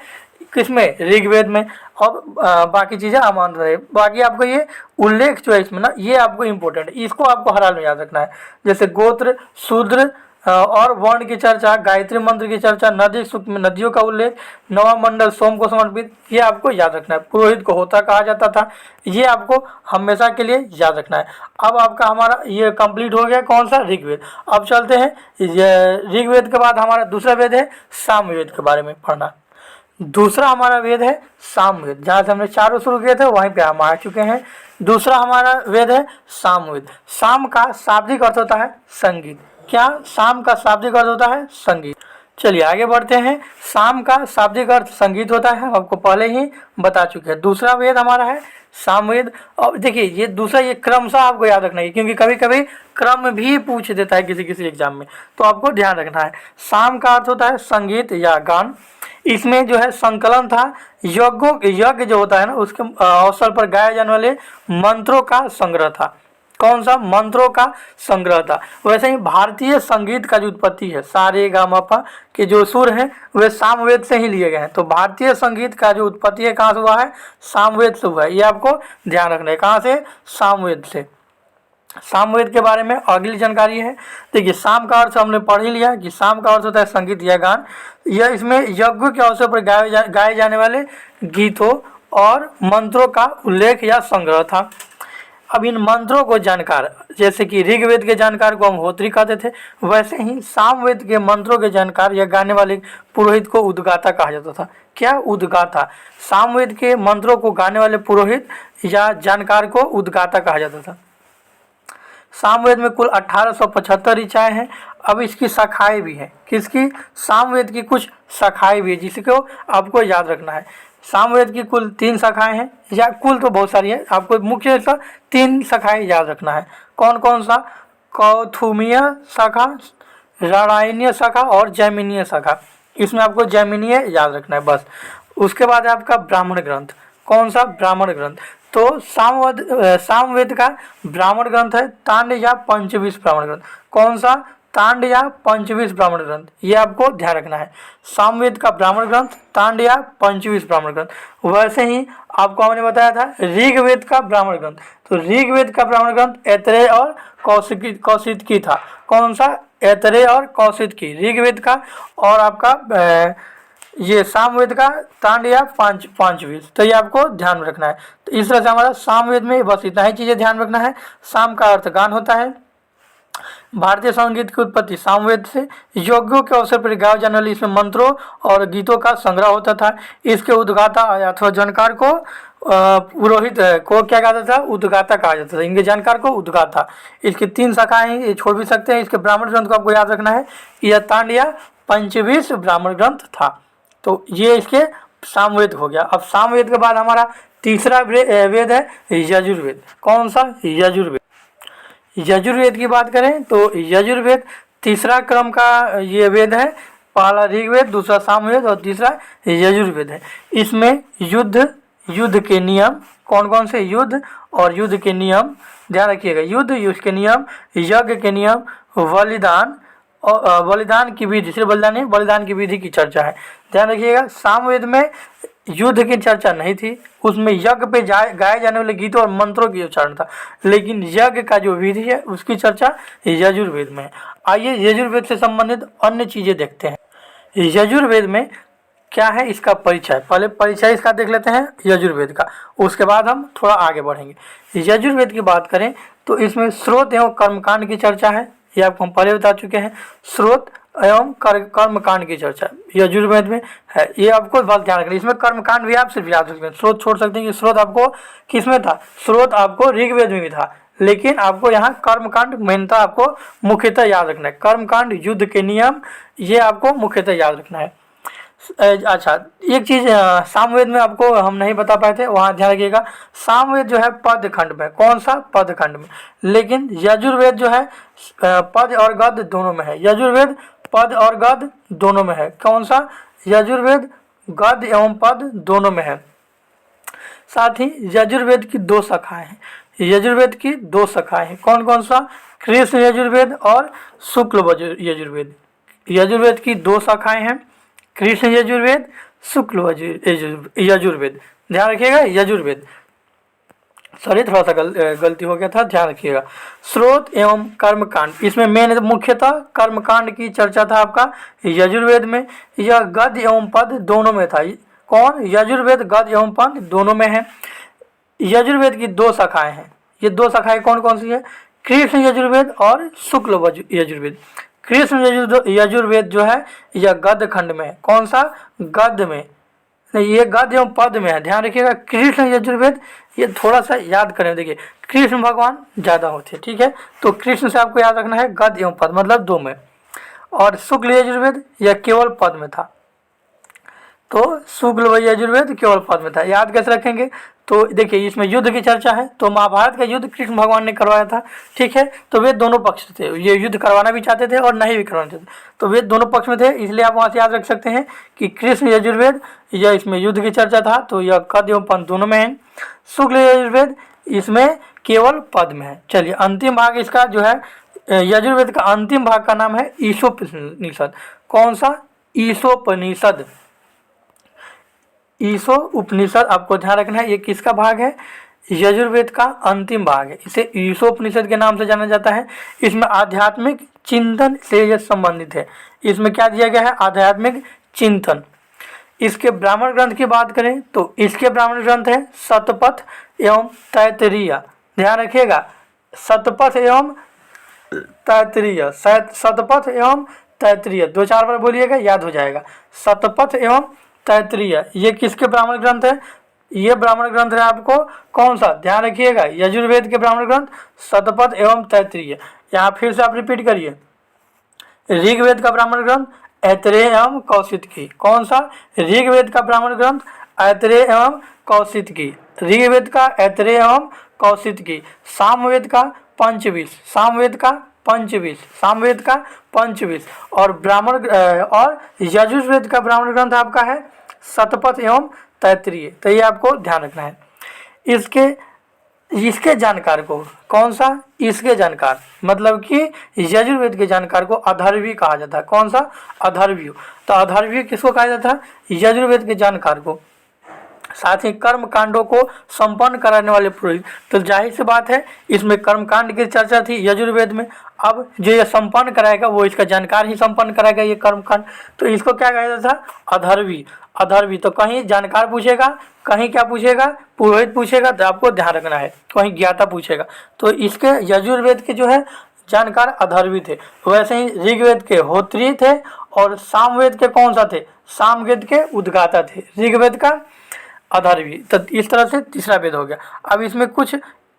किसमें? ऋग्वेद में। और बाकी चीज़ें अमान रहे। बाकी आपको ये उल्लेख जो है इसमें ना, ये आपको इम्पोर्टेंट है, इसको आपको हर हाल में याद रखना है। जैसे गोत्र, शूद्र और वर्ण की चर्चा, गायत्री मंत्र की चर्चा, नदी सूक्त में नदियों का उल्लेख, नवा मंडल सोम को समर्पित, ये आपको याद रखना है। पुरोहित को होता कहा जाता था, ये आपको हमेशा के लिए याद रखना है। अब आपका हमारा ये कंप्लीट हो गया कौन सा? ऋग्वेद। अब चलते हैं ऋग्वेद के बाद हमारा दूसरा वेद है सामवेद के बारे में पढ़ना। दूसरा हमारा वेद है सामवेद। जहाँ से हमने चारों शुरू किए थे वहीं पे हम आ चुके हैं। दूसरा हमारा वेद है सामवेद। साम का शाब्दिक अर्थ होता है संगीत। क्या? साम का शाब्दिक अर्थ होता है संगीत। चलिए आगे बढ़ते हैं। साम का शाब्दिक अर्थ संगीत होता है, आपको पहले ही बता चुके हैं। दूसरा वेद हमारा है सामवेद। और देखिए ये दूसरा, ये क्रमशः आपको याद रखना है, क्योंकि कभी कभी क्रम भी पूछ देता है किसी किसी एग्जाम में, तो आपको ध्यान रखना है। साम का अर्थ होता है संगीत या गान। इसमें जो है संकलन था, यज्ञ जो होता है ना उसके अवसर पर गाए जाने वाले मंत्रों का संग्रह था। कौन सा? मंत्रों का संग्रह था। वैसे ही भारतीय संगीत का जो उत्पत्ति है, सारे गा मा पा के जो सुर हैं वे सामवेद से ही लिए गए हैं। तो भारतीय संगीत का जो उत्पत्ति है कहाँ से हुआ है? सामवेद से हुआ है। ये आपको ध्यान रखना है। कहाँ से? सामवेद से। सामवेद के बारे में अगली जानकारी है। देखिए साम का अर्थ हमने पढ़ ही लिया कि साम का अर्थ होता है संगीत या गान। यह इसमें यज्ञ के अवसर पर गाए जाने वाले गीतों और मंत्रों का उल्लेख या संग्रह था। अब इन मंत्रों को जानकार, जैसे कि ऋग्वेद के जानकार को हम होत्री कहते थे, वैसे ही सामवेद के मंत्रों के जानकार या गाने वाले पुरोहित को उद्गाता कहा जाता था। क्या? उद्गाता। सामवेद के मंत्रों को गाने वाले पुरोहित या जानकार को उद्गाता कहा जाता था। सामवेद में कुल 1875 ऋचाएँ हैं। अब इसकी शाखाएँ भी हैं। किसकी? सामवेद की कुछ शाखाएँ भी है, जिसको आपको याद रखना है। सामवेद की कुल 3 शाखाएँ हैं, या कुल तो बहुत सारी है, आपको मुख्य 3 शाखाएँ याद रखना है। कौन कौन सा? कौथुमीय शाखा, राणायनीय शाखा और जैमिनीय शाखा। इसमें आपको जैमिनीय याद रखना है बस। उसके बाद है आपका ब्राह्मण ग्रंथ। कौन सा? ब्राह्मण ग्रंथ। तो सामवेद का ब्राह्मण ग्रंथ है तांड या पंचविंश ब्राह्मण ग्रंथ। कौन सा? तांड या पंचविंश ब्राह्मण ग्रंथ, ये आपको ध्यान रखना है। सामवेद का ब्राह्मण ग्रंथ तांड या पंचविंश ब्राह्मण ग्रंथ। वैसे ही आपको हमने बताया था ऋग्वेद का ब्राह्मण ग्रंथ, तो ऋग्वेद का ब्राह्मण ग्रंथ ऐतरेय और कौशिकी था। कौन सा? ऐतरेय और कौशिकी ऋग्वेद का, और आपका ये सामवेद का तांड या पांचविंश। तो ये आपको ध्यान में रखना है। तो इस तरह से हमारा सामवेद में बस इतना ही चीजें ध्यान रखना है। साम का अर्थ गान होता है। भारतीय संगीत की उत्पत्ति सामवेद से। यज्ञों के अवसर पर गाए जाने वाले इसमें मंत्रों और गीतों का संग्रह होता था। इसके उद्गाता अथवा जानकार को पुरोहित को क्या कहता था? उद्गाता कहा जाता था। इनके जानकार को उद्गाता। इसकी 3 शाखाएं हैं, ये छोड़ भी सकते हैं। इसके ब्राह्मण ग्रंथ को आपको याद रखना है, यह तांड या पंचविंश ब्राह्मण ग्रंथ था। तो ये इसके सामवेद हो गया। अब सामवेद के बाद हमारा तीसरा वेद है यजुर्वेद। कौन सा? यजुर्वेद। यजुर्वेद की बात करें तो यजुर्वेद तीसरा क्रम का ये वेद है। पहला ऋग्वेद, दूसरा सामवेद और तीसरा यजुर्वेद है। इसमें युद्ध के नियम, कौन कौन से? युद्ध और युद्ध के नियम ध्यान रखिएगा। युद्ध के नियम, यज्ञ के नियम, बलिदान की विधि, सिर्फ बलिदान नहीं, बलिदान की विधि की चर्चा है। ध्यान रखिएगा। सामवेद में युद्ध की चर्चा नहीं थी, उसमें यज्ञ पे गाए जाने वाले गीतों और मंत्रों की उच्चारण था, लेकिन यज्ञ का जो विधि है उसकी चर्चा यजुर्वेद में है। आइए यजुर्वेद से संबंधित अन्य चीजें देखते हैं। यजुर्वेद में क्या है इसका परिचय, पहले परिचय इसका देख लेते हैं यजुर्वेद का, उसके बाद हम थोड़ा आगे बढ़ेंगे। यजुर्वेद की बात करें तो इसमें स्रोत एवं कर्मकांड की चर्चा है, ये आपको हम पहले बता चुके हैं। स्रोत एवं कर्मकांड की चर्चा यजुर्वेद में है, ये आपको बात ध्यान रखना। इसमें कर्मकांड भी आप सिर्फ याद रखते हैं, स्रोत छोड़ सकते हैं कि स्रोत आपको किसमें था? स्रोत आपको ऋग्वेद में भी था, लेकिन आपको यहाँ कर्मकांड मेनता आपको मुख्यतः याद रखना है। कर्मकांड, युद्ध के नियम, ये आपको मुख्यतः याद रखना है। अच्छा, एक चीज सामवेद में आपको हम नहीं बता पाए थे, वहाँ ध्यान रखिएगा। सामवेद जो है पद खंड में, कौन सा? पद खंड में, लेकिन यजुर्वेद जो है पद और गद्य दोनों में है। यजुर्वेद पद और गद्य दोनों में है। कौन सा? यजुर्वेद गद्य एवं पद दोनों में है। साथ ही यजुर्वेद की 2 शाखाएं हैं। यजुर्वेद की 2 शाखाएं हैं, कौन कौन सा? कृष्ण यजुर्वेद और शुक्ल यजुर्वेद। यजुर्वेद की 2 शाखाएं हैं, कृष्ण यजुर्वेद, शुक्ल यजुर्वेद। ध्यान रखिएगा। यजुर्वेद, सॉरी थोड़ा सा गलती हो गया था, ध्यान रखिएगा। स्रोत एवं कर्मकांड, इसमें मेन मुख्यतः कर्मकांड की चर्चा था आपका यजुर्वेद में। यह गद्य एवं पद दोनों में था। कौन? यजुर्वेद गद्य एवं पद दोनों में है। यजुर्वेद की 2 शाखाएं हैं। ये 2 शाखाएं कौन कौन सी है? कृष्ण यजुर्वेद और शुक्ल यजुर्वेद। कृष्ण यजुर्वेद जो है यह गद्य खंड में है। कौन सा? गद्य में, ये गद्य एवं पद में है। ध्यान रखिएगा। कृष्ण यजुर्वेद, ये थोड़ा सा याद करें, देखिए कृष्ण भगवान ज्यादा होते हैं, ठीक है, तो कृष्ण से आपको याद रखना है गद्य एवं पद, मतलब 2 में। और शुक्ल यजुर्वेद यह केवल पद में था, तो शुक्ल यजुर्वेद केवल पद में था। याद कैसे रखेंगे? तो देखिए इसमें युद्ध की चर्चा है, तो महाभारत का युद्ध कृष्ण भगवान ने करवाया था, ठीक है, तो वे दोनों पक्ष थे, ये युद्ध करवाना भी चाहते थे और नहीं भी करवाना चाहते, तो वे दोनों पक्ष में थे, इसलिए आप वहाँ से याद रख सकते हैं कि कृष्ण यजुर्वेद यह इसमें युद्ध की चर्चा था, तो यह गद्य एवं पद दोनों में है। शुक्ल यजुर्वेद इसमें केवल पद में है। चलिए अंतिम भाग इसका जो है यजुर्वेद का अंतिम भाग का नाम है ईशोपनिषद। कौन सा? ईशोपनिषद। ईशो उपनिषद आपको ध्यान रखना है, ये किसका भाग है? यजुर्वेद का अंतिम भाग है, इसे ईशोपनिषद के नाम से जाना जाता है। इसमें आध्यात्मिक चिंतन से यह संबंधित है। इसमें क्या दिया गया है? आध्यात्मिक चिंतन। इसके ब्राह्मण ग्रंथ की बात करें तो इसके ब्राह्मण ग्रंथ है शतपथ एवं तैत्तिरीय। ध्यान रखिएगा, शतपथ एवं तैत्तिरीय, शतपथ एवं तैत्तिरीय, 2-4 बार बोलिएगा, याद हो जाएगा। शतपथ एवं तैत्तिरीय, ये किसके ब्राह्मण ग्रंथ है? ये ब्राह्मण ग्रंथ है आपको कौन सा? ध्यान रखिएगा, यजुर्वेद के ब्राह्मण ग्रंथ शतपथ एवं तैत्तिरीय। यहाँ फिर से आप रिपीट करिए। ऋग्वेद का ब्राह्मण ग्रंथ ऐतरेय एवं कौशिकी। कौन सा? ऋग्वेद का ब्राह्मण ग्रंथ ऐतरेय एवं कौशिकी। ऋग्वेद का ऐतरेय एवं कौशिकी। सामवेद का पंचविंश, सामवेद का पंचविंश, सामवेद का पंचविंश। और ब्राह्मण और यजुर्वेद का ब्राह्मण ग्रंथ आपका है शतपथ एवं तैत्तिरीय। तो ये आपको ध्यान रखना है। इसके जानकार को कौन सा, इसके जानकार मतलब कि यजुर्वेद के जानकार को अथर्वी कहा जाता है। कौन सा, अथर्वी। तो अथर्वी किसको कहा जाता है, यजुर्वेद के जानकार को। साथ ही कर्म कांडों को संपन्न कराने वाले पुरोहित। तो जाहिर सी बात है इसमें कर्म कांड की चर्चा थी यजुर्वेद में। अब जो ये संपन्न कराएगा वो इसका जानकार ही संपन्न कराएगा ये कर्म कांड। तो इसको क्या कहा जाता था, अथर्वी। अथर्वी। तो कहीं जानकार पूछेगा, कहीं क्या पूछेगा, पुरोहित पूछेगा। तो आपको ध्यान रखना है, कहीं ज्ञाता पूछेगा। तो इसके यजुर्वेद के जो है जानकार अथर्वी थे। वैसे ही ऋग्वेद के होत्री थे और सामवेद के कौन सा थे, सामवेद के उद्गाता थे। ऋग्वेद का अथर्वी। तो इस तरह से तीसरा वेद हो गया। अब इसमें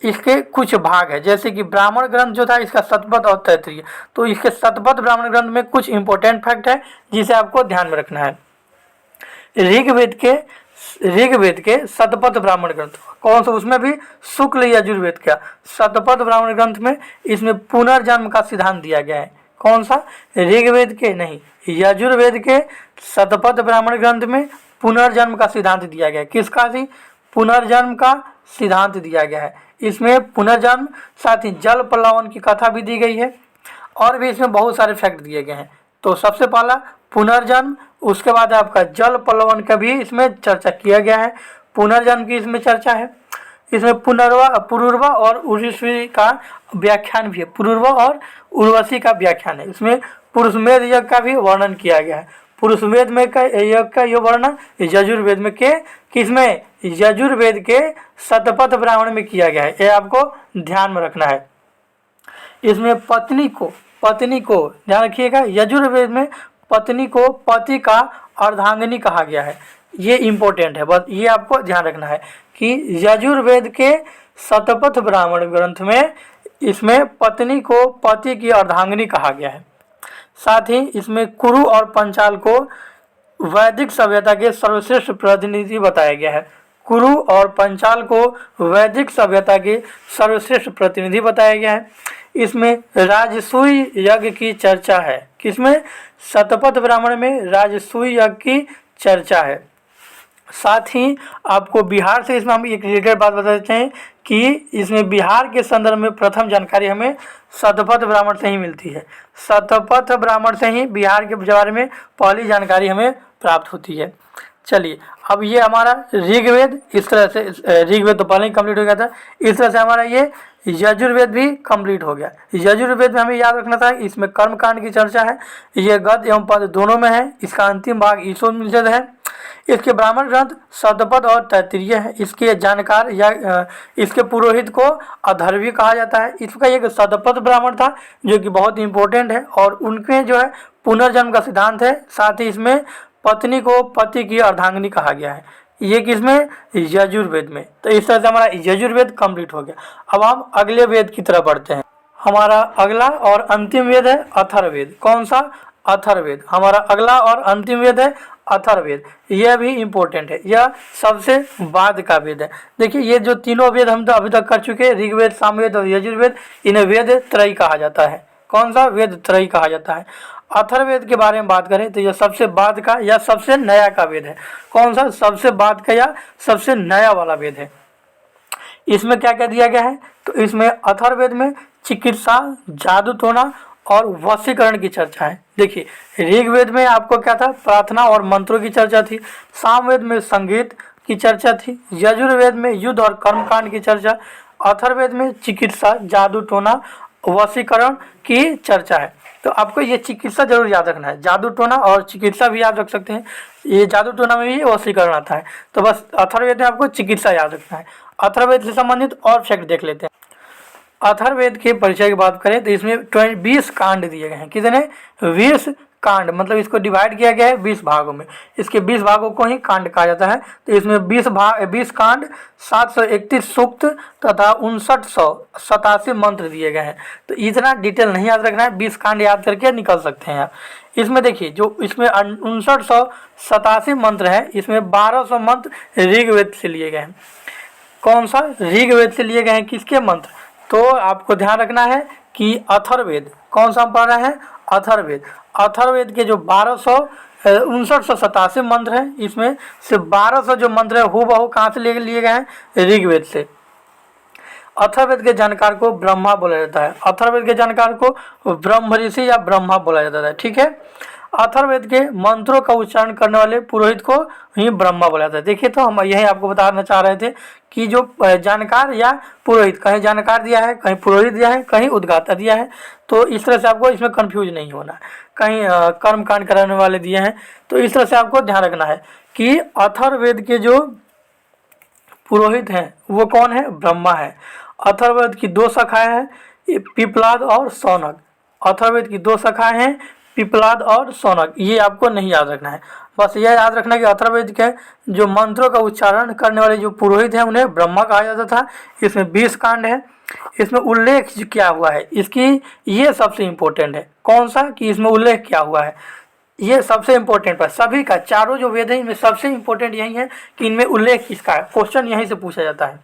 इसके कुछ भाग है, जैसे कि ब्राह्मण ग्रंथ जो था इसका शतपथ और तैत्तिरीय। तो इसके शतपथ ब्राह्मण ग्रंथ में कुछ इंपॉर्टेंट फैक्ट है जिसे आपको ध्यान में रखना है। ऋग्वेद के शतपथ ब्राह्मण ग्रंथ कौन सा, उसमें भी शुक्ल यजुर्वेद का शतपथ ब्राह्मण ग्रंथ में इसमें पुनर्जन्म का सिद्धांत दिया गया है। कौन सा, ऋग्वेद के नहीं, यजुर्वेद के शतपथ ब्राह्मण ग्रंथ में पुनर्जन्म का सिद्धांत दिया गया है। किसका सी, पुनर्जन्म का सिद्धांत दिया गया है। इसमें पुनर्जन्म, साथ ही जल प्लवन की कथा भी दी गई है और भी इसमें बहुत सारे फैक्ट दिए गए हैं। तो सबसे पहला पुनर्जन्म, उसके बाद आपका जल प्लवन का भी इसमें चर्चा किया गया है। पुनर्जन्म की इसमें चर्चा है। इसमें पुरूरवा और उर्वशी का व्याख्यान भी है। पुरूरवा और उर्वशी का व्याख्यान है। इसमें पुरुषमेध यज्ञ का भी वर्णन किया गया है। पुरुषमेध में यज्ञ का ये वर्णन यजुर्वेद में किसमें, यजुर्वेद के शतपथ ब्राह्मण में किया गया है। ये आपको ध्यान में रखना है। इसमें पत्नी को ध्यान रखिएगा, यजुर्वेद में पत्नी को पति का अर्धांगिनी कहा गया है। ये इंपॉर्टेंट है, बस ये आपको ध्यान रखना है कि यजुर्वेद के शतपथ ब्राह्मण ग्रंथ में इसमें पत्नी को पति की अर्धांगिनी कहा गया है। साथ ही इसमें कुरु और पंचाल को वैदिक सभ्यता के सर्वश्रेष्ठ प्रतिनिधि बताया गया है। कुरु और पंचाल को वैदिक सभ्यता के सर्वश्रेष्ठ प्रतिनिधि बताया गया है। इसमें राजसूय यज्ञ की चर्चा है। किसमें, शतपथ ब्राह्मण में राजसूय यज्ञ की चर्चा है। साथ ही आपको बिहार से इसमें हम एक रिलेटेड बात बता देते हैं कि इसमें बिहार के संदर्भ में प्रथम जानकारी हमें शतपथ ब्राह्मण से ही मिलती है। शतपथ ब्राह्मण से ही बिहार के बारे में पहली जानकारी हमें प्राप्त होती है। चलिए, अब ये हमारा ऋग्वेद, इस तरह से ऋग्वेद तो पहले ही कंप्लीट हो गया था। इस तरह से हमारा ये यजुर्वेद भी कंप्लीट हो गया। यजुर्वेद में हमें याद रखना था, इसमें कर्मकांड की चर्चा है। ये गद्य एवं पद दोनों में है। इसका अंतिम भाग ईशोपनिषद है। इसके ब्राह्मण ग्रंथ शतपथ और तैत्तिरीय है। इसके जानकार या इसके पुरोहित को अथर्वी कहा जाता है। इसका एक शतपथ ब्राह्मण था जो कि बहुत इंपॉर्टेंट है और उनके जो है पुनर्जन्म का सिद्धांत है। साथ ही इसमें पत्नी को पति की अर्धांगिनी कहा गया है। ये किसमें, यजुर्वेद में। तो इस तरह से हमारा यजुर्वेद कंप्लीट हो गया। अब हम अगले वेद की तरफ बढ़ते हैं। हमारा अगला और अंतिम वेद है अथर्ववेद। कौन सा, अथर्ववेद। हमारा अगला और अंतिम वेद है अथर्ववेद। यह भी इम्पोर्टेंट है, यह सबसे बाद का वेद है। देखिए, ये जो तीनों वेद हम तो अभी तक कर चुके हैं, ऋग्वेद, सामवेद और यजुर्वेद, इन्हें वेद त्रयी कहा जाता है। कौन सा, वेद त्रयी कहा जाता है। अथर्ववेद के बारे में बात करें तो यह सबसे बाद का या सबसे नया का वेद है। कौन सा, सबसे बाद का या सबसे नया वाला वेद है। इसमें क्या क्या दिया गया है, तो इसमें अथर्ववेद में चिकित्सा, जादू टोना और वशीकरण की चर्चा है। देखिए, ऋग्वेद में आपको क्या था, प्रार्थना और मंत्रों की चर्चा थी। सामवेद में संगीत की चर्चा थी। यजुर्वेद में युद्ध और कर्मकांड की चर्चा। अथर्ववेद में चिकित्सा, जादू टोना, वशीकरण की चर्चा है। तो आपको ये चिकित्सा जरूर याद रखना है। जादू टोना और चिकित्सा भी याद रख सकते हैं। ये जादू टोना में भी वशीकरण आता है। तो बस अथर्ववेद में आपको चिकित्सा याद रखना है। अथर्ववेद से संबंधित और फैक्ट देख लेते हैं। अथर्ववेद के परिचय की बात करें तो इसमें 20 कांड दिए गए हैं। कितने, 20 कांड। मतलब इसको डिवाइड किया गया है 20 भागों में। इसके 20 भागों को ही कांड कहा जाता है। तो इसमें 20 कांड, 731 सूक्त तथा 5987 मंत्र दिए गए हैं। तो इतना डिटेल नहीं याद रखना है, 20 कांड याद करके निकल सकते हैं आप। इसमें देखिए, जो इसमें 5987 मंत्र हैं, इसमें 1200 मंत्र ऋग्वेद से लिए गए हैं। कौन सा, ऋग्वेद से लिए गए हैं। किसके मंत्र, तो आपको ध्यान रखना है कि अथर्ववेद, कौन सा हम पढ़ रहे हैं, अथर्ववेद। अथर्ववेद के जो 1259 मंत्र हैं, इसमें से 1200 जो मंत्र है हूबहू कहाँ से लिए गए हैं? ऋग्वेद से। अथर्ववेद के जानकार को ब्रह्मा बोला जाता है। अथर्ववेद के जानकार को ब्रह्म ऋषि या ब्रह्मा बोला जाता है। ठीक है, अथर्ववेद के मंत्रों का उच्चारण करने वाले पुरोहित को ही ब्रह्मा बोला जाता है। देखिए, तो हम यही आपको बताना चाह रहे थे कि जो जानकार या पुरोहित, कहीं जानकार दिया है, कहीं पुरोहित दिया है, कहीं उद्गाता दिया है, तो इस तरह से आपको इसमें कंफ्यूज नहीं होना है। कहीं कर्म कांड कराने वाले दिए हैं, तो इस तरह से आपको ध्यान रखना है कि अथर्ववेद के जो पुरोहित हैं वो कौन है? ब्रह्मा है। अथर्ववेद की 2 शाखाएं हैं, पिपलाद और शौनक। अथर्ववेद की 2 शाखाएं हैं, पिपलाद और शौनक। ये आपको नहीं याद रखना है, बस यह याद रखना है कि अथर्ववेद के जो मंत्रों का उच्चारण करने वाले जो पुरोहित हैं उन्हें ब्रह्मा कहा जाता था। इसमें 20 कांड है। इसमें उल्लेख क्या हुआ है इसकी, ये सबसे इम्पोर्टेंट है। कौन सा? कि इसमें उल्लेख क्या हुआ है, ये सबसे इम्पोर्टेंट है। सभी का, चारों जो वेद है इनमें सबसे इम्पोर्टेंट यही है कि इनमें उल्लेख किसका है। क्वेश्चन यहीं से पूछा जाता है।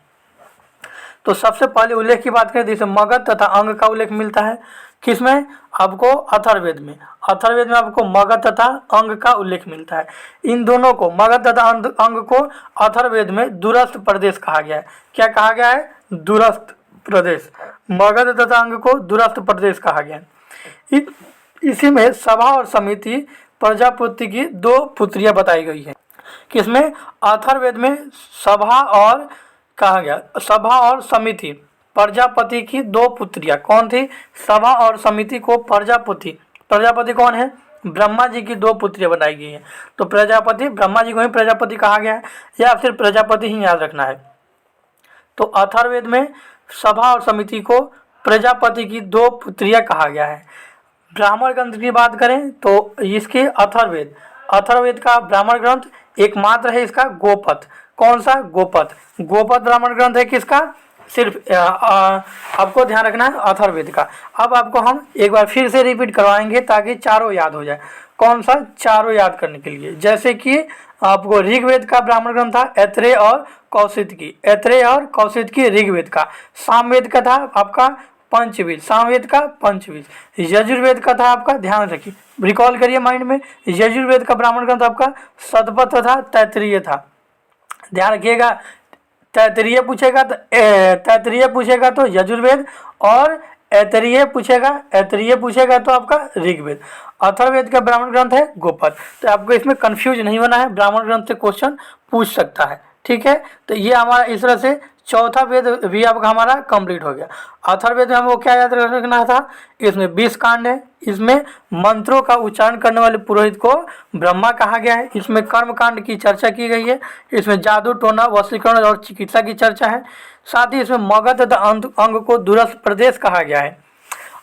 तो सबसे पहले उल्लेख की बात करें तो इसमें मगध तथा अंग का उल्लेख मिलता है। किसमें? आपको अथर्ववेद में। अथर्ववेद में आपको मगध तथा अंग का उल्लेख मिलता है। इन दोनों को, मगध तथा अंग को अथर्ववेद में दूरस्थ प्रदेश कहा गया है। क्या कहा गया है? दूरस्थ प्रदेश। मगध तथा अंग को दूरस्थ प्रदेश कहा गया है। इसी में सभा और समिति प्रजापति की 2 पुत्रियां बताई गई है। किसमें? अथर्ववेद में सभा और कहा गया, सभा और समिति प्रजापति की 2 पुत्रियां कौन थी? सभा और समिति को प्रजापति, प्रजापति कौन है? ब्रह्मा जी की 2 पुत्रियां बनाई गई हैं। तो प्रजापति, ब्रह्मा जी को ही प्रजापति कहा गया है, या फिर प्रजापति ही याद रखना है। तो अथर्ववेद में सभा और समिति को प्रजापति की 2 पुत्रियां कहा गया है। ब्राह्मण ग्रंथ की बात करें तो इसके अथर्ववेद, अथर्ववेद का ब्राह्मण ग्रंथ एकमात्र है इसका गोपथ। कौन सा? गोपथ। गोपथ ब्राह्मण ग्रंथ है किसका? सिर्फ आपको ध्यान रखना है अथर्ववेद का। अब आपको हम एक बार फिर से रिपीट करवाएंगे ताकि चारों याद हो जाए। कौन सा? चारों याद करने के लिए। जैसे कि आपको ऋग्वेद का ब्राह्मण ग्रंथ था ऐत्रेय और कौशिकी, ऐत्रेय और कौशिकी ऋग्वेद का। सामवेद का था आपका पंचवीर, सामवेद का पंचवीर। यजुर्वेद का था आपका, ध्यान रखिए, रिकॉल करिए माइंड में, यजुर्वेद का ब्राह्मण ग्रंथ आपका शतपथ था, तैत्तिरीय था। ध्यान रखिएगा, तैत्तिरीय पूछेगा तो तैत्तिरीय पूछेगा तो यजुर्वेद, और ऐतरेय पूछेगा, ऐतरेय पूछेगा तो आपका ऋग्वेद। अथर्ववेद का ब्राह्मण ग्रंथ है गोपद। तो आपको इसमें कंफ्यूज नहीं होना है, ब्राह्मण ग्रंथ से क्वेश्चन पूछ सकता है। ठीक है, तो ये हमारा इस तरह से चौथा वेद भी आपका हमारा कंप्लीट हो गया। अथर्ववेद में हमको क्या याद रखना था? इसमें 20 कांड है। इसमें मंत्रों का उच्चारण करने वाले पुरोहित को ब्रह्मा कहा गया है। इसमें कर्म कांड की चर्चा की गई है। इसमें जादू टोना, वशीकरण और चिकित्सा की चर्चा है। साथ ही इसमें मगध तथा अंग को दूरस्थ प्रदेश कहा गया है।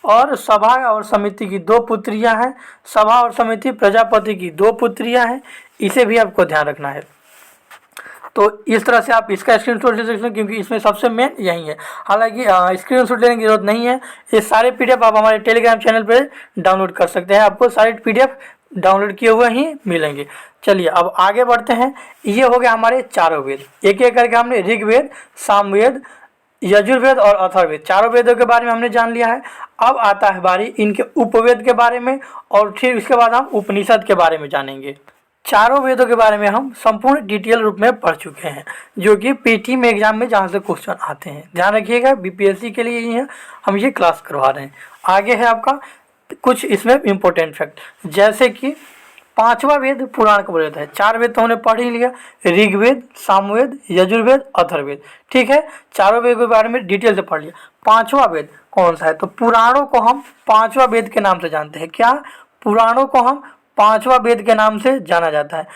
और सभा और समिति की 2 पुत्रियां हैं। सभा और समिति प्रजापति की 2 पुत्रियां हैं। इसे भी आपको ध्यान रखना है। तो इस तरह से आप इसका स्क्रीनशॉट ले सकते हैं, क्योंकि इसमें सबसे मेन यही है। हालांकि स्क्रीनशॉट लेने की जरूरत नहीं है। ये सारे पीडीएफ आप हमारे टेलीग्राम चैनल पर डाउनलोड कर सकते हैं। आपको सारे पीडीएफ डाउनलोड किए हुए ही मिलेंगे। चलिए अब आगे बढ़ते हैं। ये हो गया हमारे चारों वेद। एक एक करके हमने ऋग्वेद, सामवेद, यजुर्वेद और अथर्ववेद चारों वेदों के बारे में हमने जान लिया है। अब आता है बारी इनके उपवेद के बारे में, और फिर इसके बाद हम उपनिषद के बारे में जानेंगे। चारों वेदों के बारे में हम संपूर्ण डिटेल रूप में पढ़ चुके हैं, जो कि पीटी में एग्जाम में जहाँ से क्वेश्चन आते हैं। ध्यान रखिएगा, बीपीएससी के लिए ही है, हम ये क्लास करवा रहे हैं। आगे है आपका कुछ इसमें इम्पोर्टेंट फैक्ट, जैसे कि 5वां वेद पुराण का बोला जाता है। 4 वेद तो हमने पढ़ ही लिया, ऋग्वेद, सामवेद, यजुर्वेद, अथर्ववेद। ठीक है, चारों वेद के बारे में डिटेल से पढ़ लिया। 5वां वेद कौन सा है? तो पुराणों को हम 5वां वेद के नाम से जानते हैं। क्या? पुराणों को हम 5वां वेद के नाम से जाना जाता है।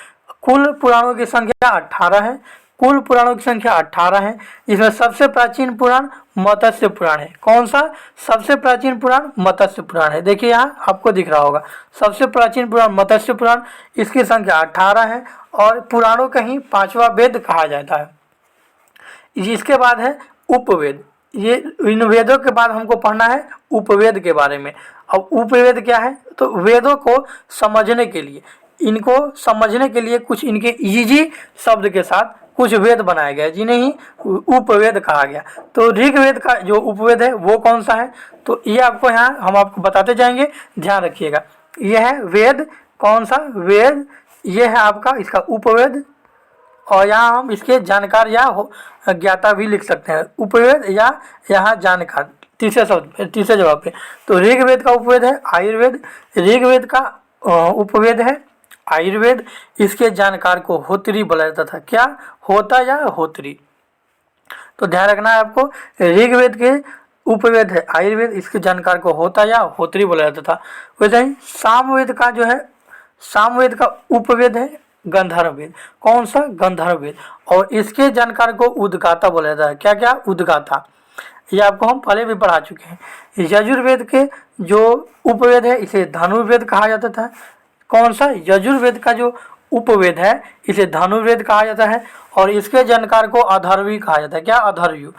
कुल पुराणों की संख्या 18 है। कुल पुराणों की संख्या 18 है। इसमें सबसे प्राचीन पुराण मत्स्य पुराण है। कौन सा? सबसे प्राचीन पुराण मत्स्य पुराण है। देखिए यहाँ आपको दिख रहा होगा, सबसे प्राचीन पुराण मत्स्य पुराण, इसकी संख्या 18 है और पुराणों का ही 5वां वेद कहा जाता है। इसके बाद है उपवेद। ये इन वेदों के बाद हमको पढ़ना है उपवेद के बारे में। अब उपवेद क्या है? तो वेदों को समझने के लिए, इनको समझने के लिए कुछ इनके इजी शब्द के साथ कुछ वेद बनाए गए जिन्हें ही उपवेद कहा गया। तो ऋग्वेद का जो उपवेद है वो कौन सा है, तो ये आपको यहाँ हम आपको बताते जाएंगे, ध्यान रखिएगा। यह है वेद, कौन सा वेद, ये है आपका इसका उपवेद, और यहाँ हम इसके जानकार या ज्ञाता भी लिख सकते हैं, उपवेद या यहाँ जानकार, तीसरे जवाब पे। तो ऋग्वेद का उपवेद है आयुर्वेद, ऋग्वेद का उपवेद है आयुर्वेद, इसके जानकार को होत्री बोला जाता था। क्या होता या होत्री, तो ध्यान रखना है आपको। ऋग्वेद के उपवेद है आयुर्वेद, इसके जानकार को होता या होत्री बोला जाता था। वैसे ही सामवेद का जो है, सामवेद का उपवेद है गंधर्ववेद। कौन सा, गंधर्ववेद, और इसके जानकार को उद्गाता बोला जाता है। क्या क्या, उद्गाता, ये आपको हम पहले भी पढ़ा चुके हैं। यजुर्वेद के जो उपवेद है इसे धनुर्वेद कहा जाता था। कौन सा, यजुर्वेद का जो उपवेद है इसे धनुर्वेद कहा जाता है, और इसके जानकार को अथर्वी कहा जाता है। क्या, अथर्वयु।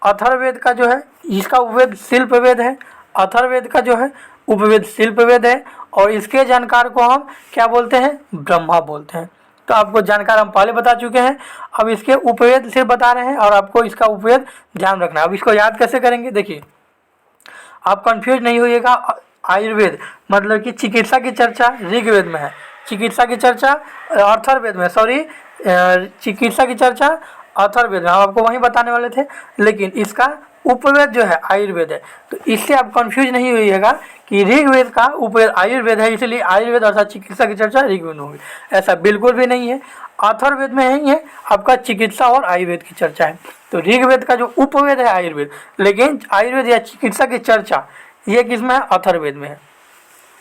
अथर्ववेद का जो है इसका उपवेद शिल्पवेद है, अथर्ववेद का जो है उपवेद शिल्पवेद है, और इसके जानकार को हम क्या बोलते हैं, ब्रह्मा बोलते हैं। तो आपको जानकार हम पहले बता चुके हैं, अब इसके उपवेद सिर्फ बता रहे हैं और आपको इसका उपवेद ध्यान रखना है। अब इसको याद कैसे करेंगे, देखिए आप कंफ्यूज नहीं होइएगा। आयुर्वेद मतलब कि चिकित्सा की चर्चा ऋग्वेद में है, चिकित्सा की चर्चा अथर्ववेद में, चिकित्सा की चर्चा अथर्ववेद में, हम आपको वहीं बताने वाले थे, लेकिन इसका उपवेद जो है आयुर्वेद है। तो इससे आप कंफ्यूज नहीं होइएगा कि ऋग्वेद का उपवेद आयुर्वेद है, इसलिए आयुर्वेद अर्थात चिकित्सा की चर्चा ऋग्वेद में होगी, ऐसा बिल्कुल भी नहीं है। अथर्ववेद में ही है आपका चिकित्सा और आयुर्वेद की चर्चा है। तो ऋग्वेद का जो उपवेद है आयुर्वेद, लेकिन आयुर्वेद या चिकित्सा की चर्चा ये किसमें है, अथर्ववेद में है।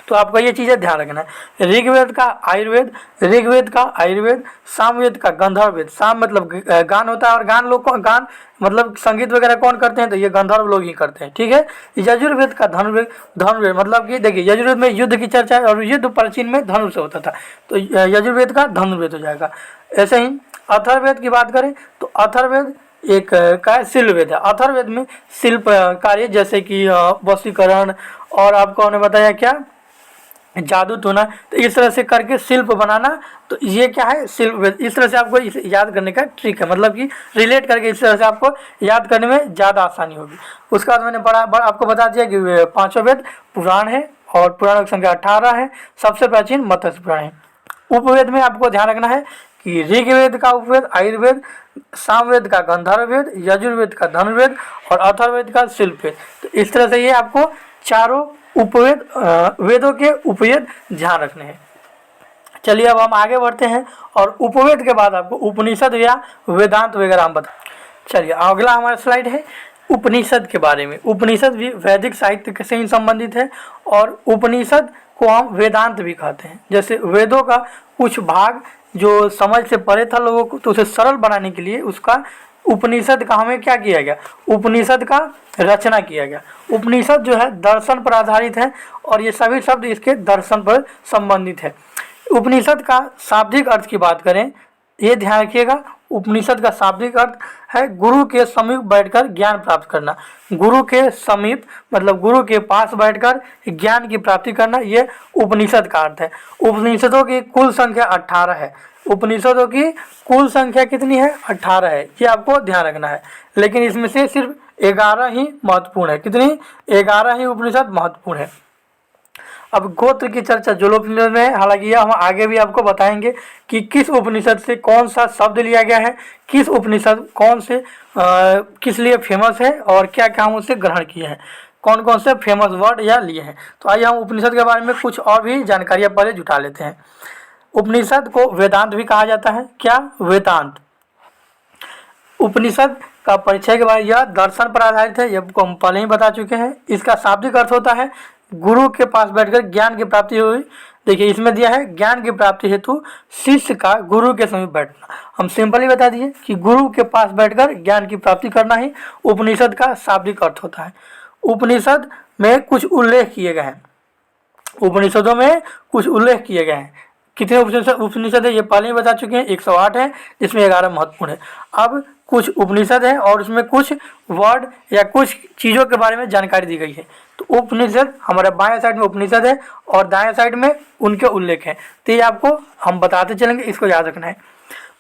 तो आपको ये चीज़ें ध्यान रखना है। ऋग्वेद का आयुर्वेद, ऋग्वेद का आयुर्वेद, सामवेद का गंधर्ववेद। साम मतलब गान होता है, और गान लोग कौन, गान मतलब संगीत वगैरह कौन करते हैं, तो ये गंधर्व लोग ही करते हैं, ठीक है। यजुर्वेद का धनुर्वेद, धनुर्वेद मतलब कि देखिए यजुर्वेद में युद्ध की चर्चा है, और युद्ध प्राचीन में धनुष से होता था, तो यजुर्वेद का धनुर्वेद हो जाएगा। ऐसे ही अथर्ववेद की बात करें तो अथर्ववेद एक का शिल्पवेद है। अथर्ववेद में शिल्प कार्य जैसे कि वशीकरण, और आपको हमने बताया क्या, जादू टोना, तो इस तरह से करके शिल्प बनाना, तो ये क्या है, शिल्प। इस तरह से आपको इसे याद करने का ट्रिक है, मतलब कि रिलेट करके इस तरह से आपको याद करने में ज़्यादा आसानी होगी। उसके बाद मैंने आपको बता दिया कि पांचों वेद पुराण है, और पुराणों की संख्या 18 है। सबसे प्राचीन मत्स्य पुराण है। उपवेद में आपको ध्यान रखना है कि ऋग्वेद का उपवेद आयुर्वेद, सामवेद का गंधर्ववेद, यजुर्वेद का धनुर्वेद, और अथर्ववेद का शिल्पवेद। तो इस तरह से ये आपको चारों उपवेद वेदों के उपवेद ध्यान रखने हैं। चलिए अब हम आगे बढ़ते हैं, और उपवेद के बाद आपको उपनिषद या वेदांत वगैरह हम बता। चलिए अगला हमारा स्लाइड है उपनिषद के बारे में। उपनिषद भी वैदिक साहित्य से ही संबंधित है, और उपनिषद को हम वेदांत भी कहते हैं। जैसे वेदों का कुछ भाग जो समझ से परे था लोगों को, तो उसे सरल बनाने के लिए उसका उपनिषद का हमें क्या किया गया, उपनिषद का रचना किया गया। उपनिषद जो है दर्शन पर आधारित है, और ये सभी शब्द इसके दर्शन पर संबंधित है। उपनिषद का शाब्दिक अर्थ की बात करें, ये ध्यान रखिएगा, उपनिषद का शाब्दिक अर्थ है गुरु के समीप बैठकर ज्ञान प्राप्त करना। गुरु के समीप मतलब गुरु के पास बैठकर ज्ञान की प्राप्ति करना, ये उपनिषद का अर्थ है। उपनिषदों की कुल संख्या 18 है। उपनिषदों की कुल संख्या कितनी है, 18 है, ये आपको ध्यान रखना है। लेकिन इसमें से सिर्फ 11 ही महत्वपूर्ण है। कितनी, 11 ही उपनिषद महत्वपूर्ण है। अब गोत्र की चर्चा जलोपनिषद में, हालांकि यह हम आगे भी आपको बताएंगे कि किस उपनिषद से कौन सा शब्द लिया गया है, किस उपनिषद कौन से किस लिए फेमस है, और क्या क्या हम उससे ग्रहण किए हैं, कौन कौन से फेमस वर्ड या लिए हैं। तो आइए हम उपनिषद के बारे में कुछ और भी जानकारियाँ पहले जुटा लेते हैं। उपनिषद को वेदांत भी कहा जाता है। क्या, वेदांत। उपनिषद का परिचय के बाद यह दर्शन पर आधारित है, यह हम पहले ही बता चुके हैं। इसका शाब्दिक अर्थ होता है गुरु के पास बैठकर ज्ञान की प्राप्ति हुई। देखिए इसमें दिया है ज्ञान की प्राप्ति हेतु शिष्य का गुरु के समीप बैठना। हम सिंपली बता दिए कि गुरु के पास बैठकर ज्ञान की प्राप्ति करना ही उपनिषद का शाब्दिक अर्थ होता है। उपनिषद में कुछ उल्लेख किए गए हैं, उपनिषदों में कुछ उल्लेख किए गए हैं। कितने उपनिषद है ये पहले ही बता चुके हैं, 108 है, जिसमें 11 महत्वपूर्ण है। अब कुछ उपनिषद है और उसमें कुछ वर्ड या कुछ चीज़ों के बारे में जानकारी दी गई है। तो उपनिषद हमारे बाएं साइड में उपनिषद है और दाएं साइड में उनके उल्लेख हैं। तो ये आपको हम बताते चलेंगे, इसको याद रखना है।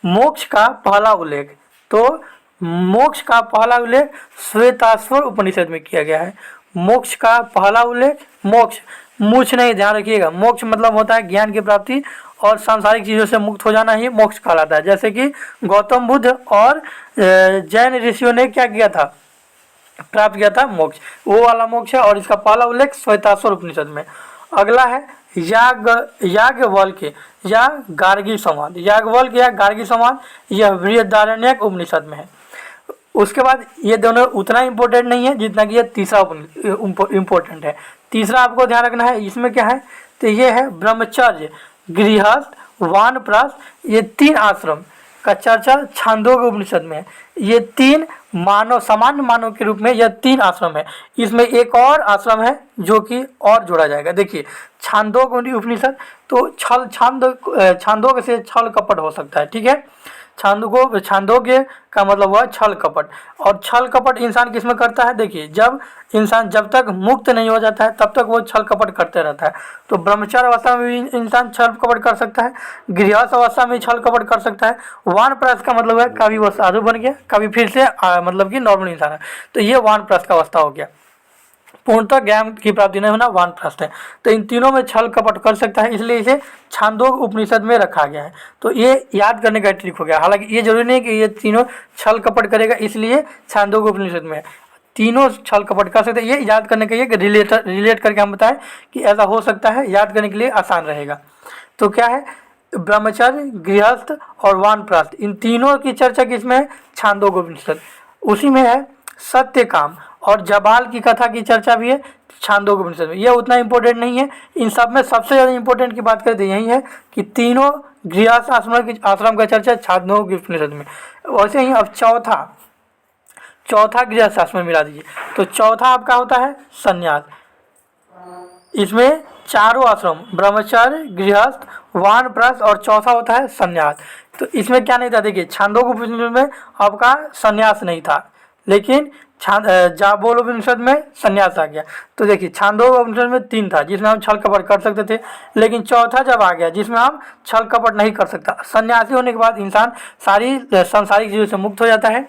मोक्ष का पहला उल्लेख, तो मोक्ष का पहला उल्लेख श्वेताश्वर उपनिषद में किया गया है। मोक्ष का पहला उल्लेख, मोक्ष मूछ नहीं, ध्यान रखिएगा। मोक्ष मतलब होता है ज्ञान की प्राप्ति और सांसारिक चीज़ों से मुक्त हो जाना ही मोक्ष कहलाता है। जैसे कि गौतम बुद्ध और जैन ऋषियों ने क्या किया था, प्राप्त किया था मोक्ष, वो वाला मोक्ष है। और इसका पहला उल्लेख श्वेताश्वर उपनिषद में। अगला है याज्ञवल्क्य या गार्गी संवाद। याज्ञवल्क्य या गार्गी संवाद यह बृहदारण्यक उपनिषद में है। उसके बाद ये दोनों उतना इम्पोर्टेंट नहीं है जितना कि ये तीसरा इम्पोर्टेंट है। तीसरा आपको ध्यान रखना है, इसमें क्या है, तो ये है ब्रह्मचर्य, गृहस्थ, वानप्रस्थ, ये 3 आश्रम का चर्चा छांदोग्य उपनिषद में है। ये 3 मानव, सामान्य मानव के रूप में यह 3 आश्रम है। इसमें एक और आश्रम है जो कि और जोड़ा जाएगा। देखिए छांदोग्य उपनिषद, तो छांदोग्य से छल कपट हो सकता है, ठीक है। छांदोग्य का मतलब हुआ छल कपट, और छल कपट इंसान किस में करता है, देखिए जब इंसान जब तक मुक्त नहीं हो जाता है तब तक वो छल कपट करते रहता है। तो ब्रह्मचार्य अवस्था में भी इंसान छल कपट कर सकता है, गृहस्थ अवस्था में छल कपट कर सकता है। वानप्रस्थ का मतलब है कभी वो साधु बन गया, कभी फिर से मतलब कि नॉर्मल इंसान है, तो ये वानप्रस्थ का अवस्था हो गया। पूर्णतः ज्ञान की प्राप्ति नहीं होना वानप्रस्थ है। तो इन तीनों में छल कपट कर सकता है, इसलिए इसे छांदोग्य उपनिषद में रखा गया है। तो ये याद करने का ट्रिक हो गया। हालांकि ये जरूरी नहीं कि ये तीनों छल कपट करेगा इसलिए छांदोग्य उपनिषद में है। तीनों छल कपट कर सकते हैं, ये याद करने के लिए रिलेट करके हम बताएं कि ऐसा हो सकता है, याद करने के लिए आसान रहेगा। तो क्या है, ब्रह्मचर्य, गृहस्थ और वानप्रस्थ, इन तीनों की चर्चा किसमें है, छांदोग्य उपनिषद। उसी में है सत्य काम और जबाल की कथा की चर्चा भी है छांदोग्य उपनिषद में। यह उतना इंपॉर्टेंट नहीं है। इन सब में सबसे ज़्यादा इंपॉर्टेंट की बात करें तो यही है कि तीनों गृहस्थ आश्रम का चर्चा छांदोग्य उपनिषद में। वैसे ही अब चौथा गृहस्थ आश्रम में मिला दीजिए, तो चौथा आपका होता है संन्यास। इसमें चारों आश्रम ब्रह्मचर्य, गृहस्थ, वानप्रस्थ और चौथा होता है संन्यास। तो इसमें क्या नहीं था, देखिए छांदोग्य उपनिषद में आपका संन्यास नहीं था, लेकिन जाबोल उपनिषद में संन्यास आ गया। तो देखिए छांदोग्य उपनिषद में 3 था जिसमें हम छल कपट कर सकते थे, लेकिन चौथा जब आ गया जिसमें हम छल कपट नहीं कर सकता। सन्यासी होने के बाद इंसान सारी सांसारिक चीज़ों से मुक्त हो जाता है,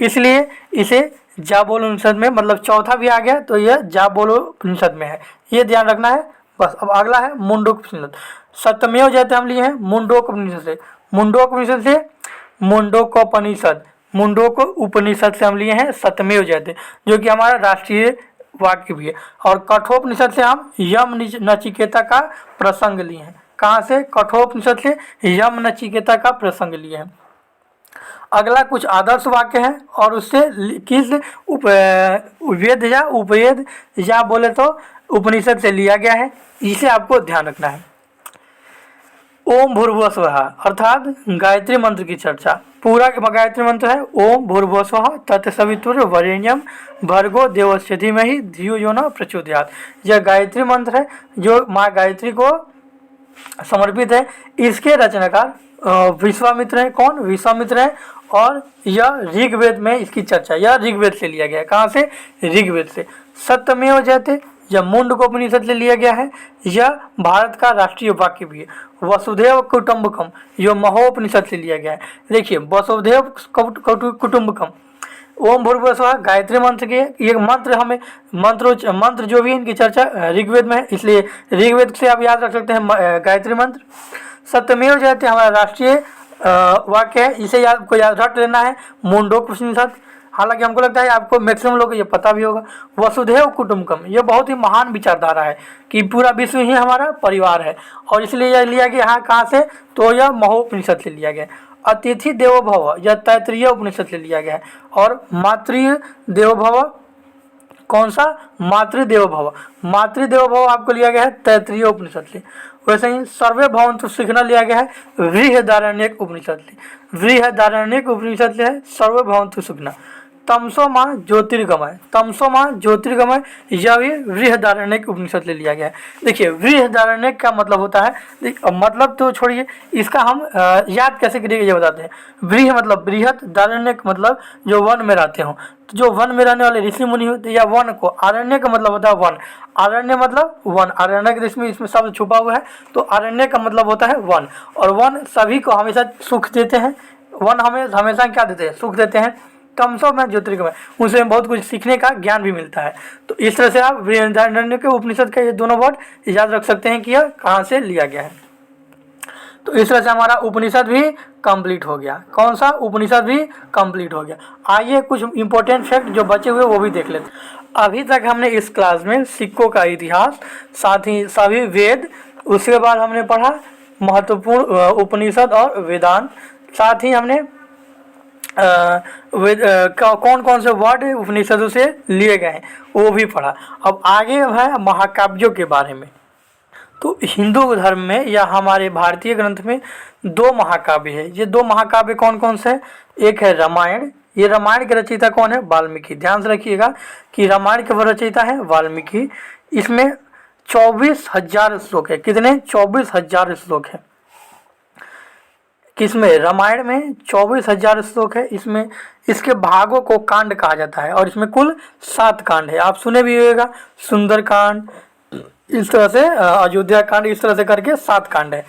इसलिए इसे जाबोल उपनिषद में, मतलब चौथा भी आ गया तो यह जाबोल उपनिषद में है, ये ध्यान रखना है बस। अब अगला है मुंडोक उपनिषद। सत्यमेव जयते हम लिए हैं मुंडोक उपनिषद से। मुंडोक उपनिषद से मुंडोकोपनिषद, मुंडोक उपनिषद से हम लिए हैं सत्यमेव जयते, जो कि हमारा राष्ट्रीय वाक्य भी है। और कठोपनिषद से हम यम नचिकेता का प्रसंग लिए हैं। कहाँ से, कठोपनिषद से यम नचिकेता का प्रसंग लिए हैं। अगला कुछ आदर्श वाक्य है और उससे किस वेद या उपवेद या बोले तो उपनिषद से लिया गया है, इसे आपको ध्यान रखना है। ओम भूर्भुवः स्वः अर्थात गायत्री मंत्र की चर्चा। पूरा गायत्री मंत्र है ओम भूर्भुवः स्वः तत्सवितुर्वरेण्यं भर्गो देवस्य धीमहि धियो यो न प्रचोदयात्। यह गायत्री मंत्र है जो माँ गायत्री को समर्पित है। इसके रचनाकार विश्वामित्र है। कौन, विश्वामित्र है। और यह ऋग्वेद में इसकी चर्चा, यह ऋग्वेद से लिया गया है। कहाँ से, ऋग्वेद से। सत्यमेव जयते यह मुंडकोपनिषद से लिया गया है। यह भारत का राष्ट्रीय वाक्य भी है। वसुधैव कुटुंबकम यह महोपनिषद से लिया गया है। देखिए वसुधैव कुटुंबकम, ओम भूर्भुवः स्वः गायत्री मंत्र के ये मंत्र, हमें मंत्र जो भी इनकी चर्चा ऋग्वेद में है, इसलिए ऋग्वेद से आप याद रख सकते हैं गायत्री मंत्र। सत्यमेव जयते हमारा राष्ट्रीय वाक्य है, इसे आपको याद रख लेना है मुंडोक उपनिषद। हालांकि हमको लगता है आपको मैक्सिमम लोग को ये पता भी होगा। वसुधैव कुटुंबकम ये बहुत ही महान विचारधारा है कि पूरा विश्व ही हमारा परिवार है, और इसलिए यह लिया गया यहाँ कहाँ से, तो यह महोपनिषद से लिया गया। अतिथि देवो भव यह तैत्तिरीय उपनिषद से लिया गया है। और मातृ देवो भव, कौन सा, मातृदेवो भव, मातृदेवो भव आपको लिया गया है तैत्तिरीय उपनिषद से। वैसे ही सर्वे भवन्तु सुखिनः लिया गया है बृहदारण्यक उपनिषद से। बृहदारण्यक उपनिषद से है सर्वे भवन्तु सुखिनः। तमसो माह ज्योतिर्गमय, तमसो माह ज्योतिर्गमय, यह भी बृहदारण्यक उपनिषद ले लिया गया है। देखिए बृहदारण्यक का मतलब होता है, मतलब तो छोड़िए, इसका हम याद कैसे करिएगा ये बताते हैं। बृह मतलब बृहद, दारण्यक मतलब जो वन में रहते हो, तो जो वन में रहने वाले ऋषि मुनि होते हैं या वन को, आरण्य का मतलब होता है वन, आरण्य मतलब वन, आरण्य के इसमें शब्द छुपा हुआ है, तो आरण्य का मतलब होता है वन। और वन सभी को हमेशा सुख देते हैं, वन हमें हमेशा क्या देते हैं, सुख देते हैं। तमसो में ज्योतिर्गमय, उनसे बहुत कुछ सीखने का ज्ञान भी मिलता है। तो इस तरह से आप बृहदारण्यक के उपनिषद का ये दोनों वर्ड याद रख सकते हैं कि यह कहाँ से लिया गया है। तो इस तरह से हमारा उपनिषद भी कंप्लीट हो गया। कौन सा उपनिषद भी कंप्लीट हो गया। आइए कुछ इंपॉर्टेंट फैक्ट जो बचे हुए वो भी देख लेते हैं। अभी तक हमने इस क्लास में सिक्कों का इतिहास, साथ ही सभी वेद, उसके बाद हमने पढ़ा महत्वपूर्ण उपनिषद और वेदांत, साथ ही हमने कौन कौन से वर्ड उपनिषदों से लिए गए हैं वो भी पढ़ा। अब आगे है महाकाव्यों के बारे में। तो हिंदू धर्म में या हमारे भारतीय ग्रंथ में दो महाकाव्य है। ये दो महाकाव्य कौन कौन से हैं? एक है रामायण, ये रामायण के रचयिता कौन है? वाल्मीकि। ध्यान से रखिएगा कि रामायण के रचयिता है वाल्मीकि। इसमें 24,000 श्लोक है। कितने? 24,000 श्लोक है। किसमें? रामायण में 24,000 श्लोक है। इसमें इसके भागों को कांड कहा जाता है और इसमें कुल 7 कांड है। आप सुने भी होगा, सुंदर कांड, इस तरह से अयोध्या कांड, इस तरह से करके 7 कांड है।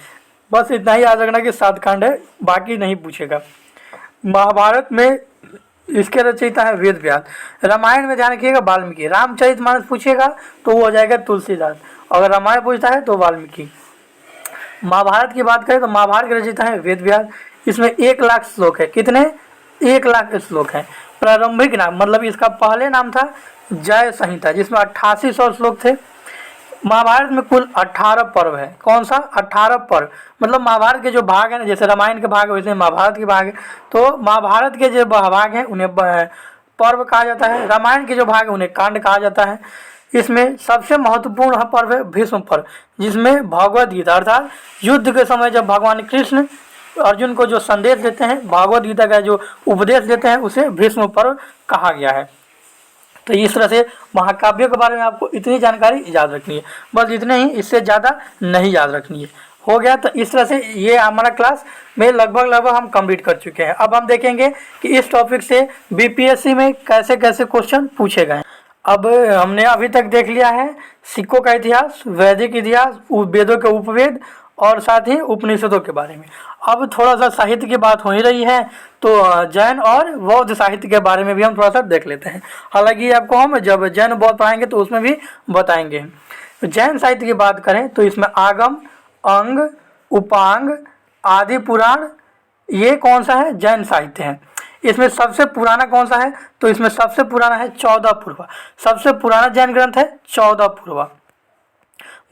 बस इतना ही याद रखना कि 7 कांड है, बाकी नहीं पूछेगा। महाभारत में इसके रचयिता है वेद व्यास। रामायण में ध्यान रखिएगा वाल्मीकि। रामचरितमानस पूछेगा तो वो हो जाएगा तुलसीदास। अगर रामायण पूछता है तो वाल्मीकि। महाभारत की बात करें तो महाभारत के रचयिता है वेद व्यास। इसमें 1,00,000 श्लोक है। कितने? 1,00,000 श्लोक है। प्रारंभिक नाम मतलब इसका पहले नाम था जय संहिता, जिसमें 8800 श्लोक थे। महाभारत में कुल 18 पर्व है। कौन सा? 18 पर्व। मतलब महाभारत के जो भाग हैं ना, जैसे रामायण के भाग है वैसे महाभारत के भाग है। तो महाभारत के जो भाग हैं उन्हें पर्व कहा जाता है। रामायण के जो भाग है उन्हें कांड कहा जाता है। इसमें सबसे महत्वपूर्ण पर्व है भीष्म पर्व, जिसमें भगवद गीता अर्थात युद्ध के समय जब भगवान कृष्ण अर्जुन को जो संदेश देते हैं, भगवद गीता का जो उपदेश देते हैं, उसे भीष्म पर्व कहा गया है। तो इस तरह से महाकाव्यों के बारे में आपको इतनी जानकारी याद रखनी है, बस इतने ही, इससे ज़्यादा नहीं याद रखनी है। हो गया। तो इस तरह से ये हमारा क्लास में लगभग हम कंप्लीट कर चुके हैं। अब हम देखेंगे कि इस टॉपिक से बीपीएससी में कैसे कैसे क्वेश्चन पूछे गए। अब हमने अभी तक देख लिया है सिक्कों का इतिहास, वैदिक इतिहास, वेदों के उपवेद और साथ ही उपनिषदों के बारे में। अब थोड़ा सा साहित्य की बात हो ही रही है तो जैन और बौद्ध साहित्य के बारे में भी हम थोड़ा सा देख लेते हैं। हालांकि आपको हम जब जैन बौद्ध पढ़ाएंगे तो उसमें भी बताएंगे। जैन साहित्य की बात करें तो इसमें आगम, अंग, उपांग, आदि पुराण, ये कौन सा है? जैन साहित्य है। इसमें सबसे पुराना कौन सा है? तो इसमें सबसे पुराना है 14 पूर्वा। सबसे पुराना जैन ग्रंथ है 14 पूर्वा।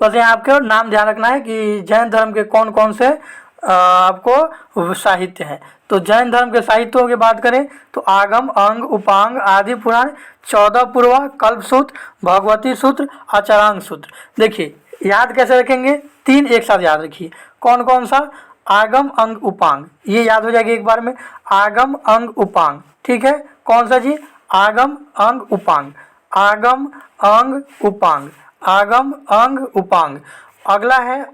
बस यहाँ आपके नाम ध्यान रखना है कि जैन धर्म के कौन कौन से आपको साहित्य हैं। तो जैन धर्म के साहित्यों की बात करें तो आगम, अंग, उपांग, आदि पुराण, 14 पूर्वा, कल्पसूत्र, भगवती सूत्र, आचरांग सूत्र। देखिए याद कैसे रखेंगे? 3 एक साथ याद रखिए। कौन कौन सा? आगम, अंग, उपांग, ये याद हो जाएगी एक बार में। आगम, अंग, उपांग, ठीक है। कौन सा जी? आगम, अंग, उपांग, आगम, अंग, उपांग, आगम, अंग, उपांग। अगला है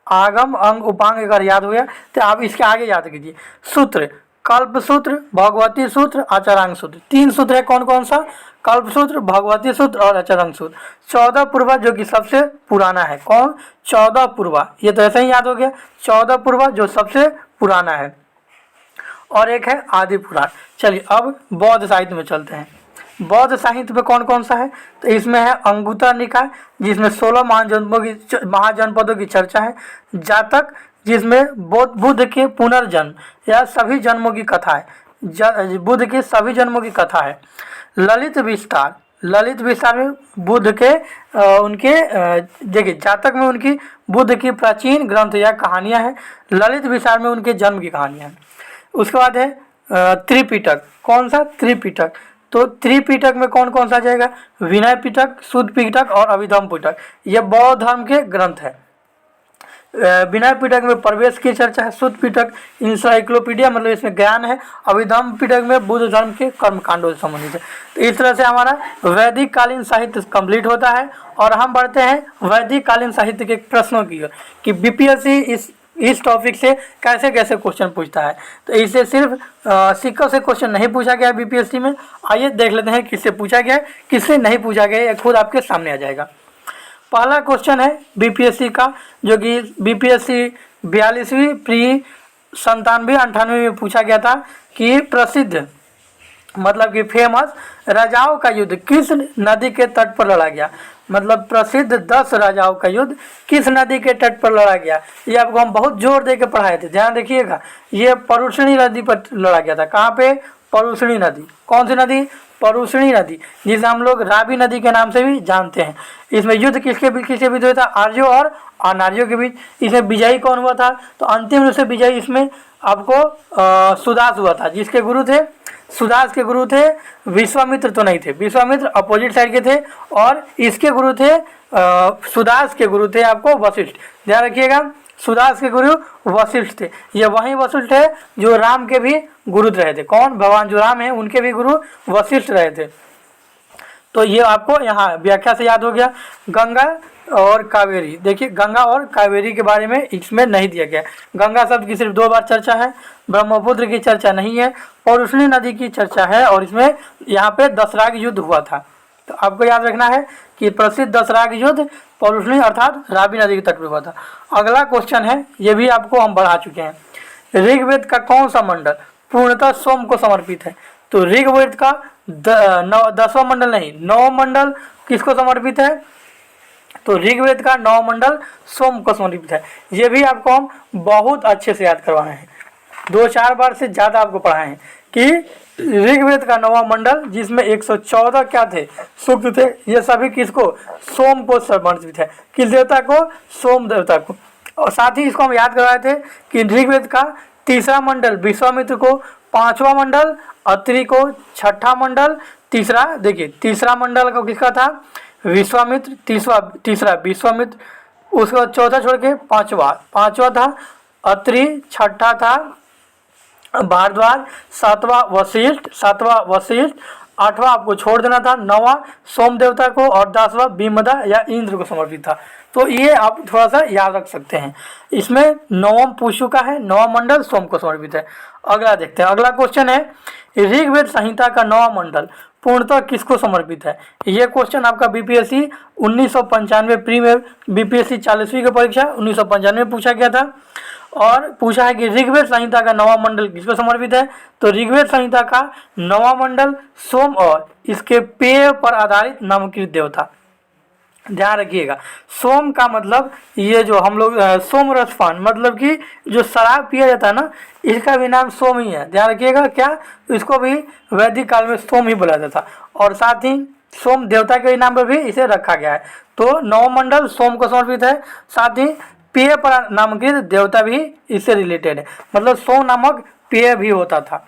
आगम, अंग, उपांग। अगर याद हो गया तो आप इसके आगे याद कीजिए। सूत्र, कल्प सूत्र, भगवती सूत्र, आचरांग सूत्र। 3 सूत्र है। कौन कौन सा? कल्प सूत्र, भगवती सूत्र और आचरांग सूत्र। 14 पूर्वा जो कि सबसे पुराना है। कौन? 14 पूर्वा। ये तो ऐसे ही याद हो गया, 14 पूर्वा जो सबसे पुराना है। और एक है आदि पुराण। चलिए अब बौद्ध साहित्य में चलते हैं। बौद्ध साहित्य में कौन कौन सा है? तो इसमें है अंगुत्तर निकाय, जिसमें 16 महाजनपदों की चर्चा है। जातक, जिसमें बुद्ध के पुनर्जन्म या सभी जन्मों की कथा है। बुद्ध के सभी जन्मों की कथा है। ललित विस्तार, ललित विस्तार में बुद्ध के उनके देखिए जातक में उनकी बुद्ध की प्राचीन ग्रंथ या कहानियाँ हैं। ललित विस्तार में उनके जन्म की कहानियाँ हैं। उसके बाद है त्रिपिटक। कौन सा? त्रिपिटक। तो त्रिपिटक में कौन कौन सा जाएगा? विनय पिटक, शुद्ध पिटक और अभिधम पिटक। ये बौद्ध धर्म के ग्रंथ है। विनय पिटक में प्रवेश की चर्चा है। शुद्ध पिटक इंसाइक्लोपीडिया मतलब इसमें ज्ञान है। अभिधम्म पिटक में बुद्ध धर्म के कर्मकांडों से संबंधित है। तो इस तरह से हमारा वैदिक कालीन साहित्य कंप्लीट होता है और हम बढ़ते हैं वैदिक कालीन साहित्य के प्रश्नों की ओर कि बीपीएससी इस टॉपिक से कैसे कैसे क्वेश्चन पूछता है। तो इससे सिर्फ सिक्कों से क्वेश्चन नहीं पूछा गया है बीपीएससी में। आइए देख लेते हैं किससे पूछा गया है, किससे नहीं पूछा गया है, खुद आपके सामने आ जाएगा। पहला क्वेश्चन है बीपीएससी का, जो कि बीपीएससी 42वीं प्री 97-98 में पूछा गया था कि प्रसिद्ध मतलब कि फेमस राजाओं का युद्ध किस नदी के तट पर लड़ा गया। मतलब प्रसिद्ध 10 राजाओं का युद्ध किस नदी के तट पर लड़ा गया। ये आपको हम बहुत जोर दे के पढ़ाए थे, ध्यान देखिएगा। ये परुष्णी नदी पर लड़ा गया था। कहाँ पे? परुष्णी नदी। कौन सी नदी? परुष्णी नदी, जिसे हम लोग रावी नदी के नाम से भी जानते हैं। इसमें युद्ध किसके बीच हुआ था? आर्यों और अनार्यों के बीच। इसमें विजयी कौन हुआ था? तो अंतिम रूप से विजयी इसमें आपको सुदास हुआ था, जिसके गुरु थे सुदास के गुरु थे विश्वामित्र। तो नहीं थे, विश्वामित्र अपोजिट साइड के थे और इसके गुरु थे सुदास के गुरु थे आपको वशिष्ठ। ध्यान रखिएगा, सुदास के गुरु वशिष्ठ थे। ये वही वशिष्ठ है जो राम के भी गुरु रहे थे। कौन? भगवान जो राम है उनके भी गुरु वशिष्ठ रहे थे। तो ये आपको यहाँ व्याख्या से याद हो गया। गंगा और कावेरी, देखिए गंगा और कावेरी के बारे में इसमें नहीं दिया गया। गंगा शब्द की सिर्फ 2 बार चर्चा है, ब्रह्मपुत्र की चर्चा नहीं है, परुष्णी नदी की चर्चा है और इसमें यहाँ पे दसराग युद्ध हुआ था। तो आपको याद रखना है कि प्रसिद्ध दसराग युद्ध परुष्णी अर्थात रावी नदी के तट पर हुआ था। अगला क्वेश्चन है, ये भी आपको हम बढ़ा चुके हैं। ऋग्वेद का कौन सा मंडल पूर्णतः सोम को समर्पित है? तो ऋग्वेद का 10वां मंडल नहीं, 9वां मंडल किसको समर्पित है? तो ऋग्वेद का 9वां मंडल सोम को समर्पित है। ये भी आपको हम बहुत अच्छे से याद करवाए हैं, 2-4 बार से ज़्यादा आपको पढ़ाए हैं कि ऋग्वेद का 9वां मंडल जिसमें 114 क्या थे? सूक्त थे। ये सभी किसको? सोम को समर्पित है। किस देवता को? सोम देवता को। और साथ ही इसको हम याद करवाए थे कि ऋग्वेद का 3रा मंडल विश्वामित्र को, 5वां मंडल अत्रि को, 6ठा मंडल तीसरा, देखिए 3रा मंडल को किसका था? विश्वामित्र, तीसरा विश्वामित्र, उसका चौथा छोड़ के पांचवा था अत्रि, 6ठा था भारद्वाज, 7वां वशिष्ठ, 8वां आपको छोड़ देना था, 9वां सोम देवता को और 10वां विमदा या इंद्र को समर्पित था। तो ये आप थोड़ा सा याद रख सकते हैं। इसमें 9वां पूछू का है, 9वां मंडल सोम को समर्पित है। अगला देखते हैं। अगला क्वेश्चन है ऋग्वेद संहिता का 9वां मंडल पूर्णतः किसको समर्पित है? ये क्वेश्चन आपका बीपीएससी 1995 प्री में बीपीएससी 40वीं की परीक्षा 1995 में पूछा गया था और पूछा है कि ऋग्वेद संहिता का 9वां मंडल किसको समर्पित है? तो ऋग्वेद संहिता का 9वां मंडल सोम और इसके पेय पर आधारित नामकृत देवता। ध्यान रखिएगा, सोम का मतलब ये जो हम लोग सोम रसपान मतलब कि जो शराब पिया जाता है ना, इसका भी नाम सोम ही है। ध्यान रखिएगा, क्या इसको भी वैदिक काल में सोम ही बोला जाता था और साथ ही सोम देवता के नाम पर भी इसे रखा गया है। तो 9 मंडल सोम को समर्पित है, साथ ही पेय पर नामकृत देवता भी इससे रिलेटेड है, मतलब सोम नामक पेय भी होता था।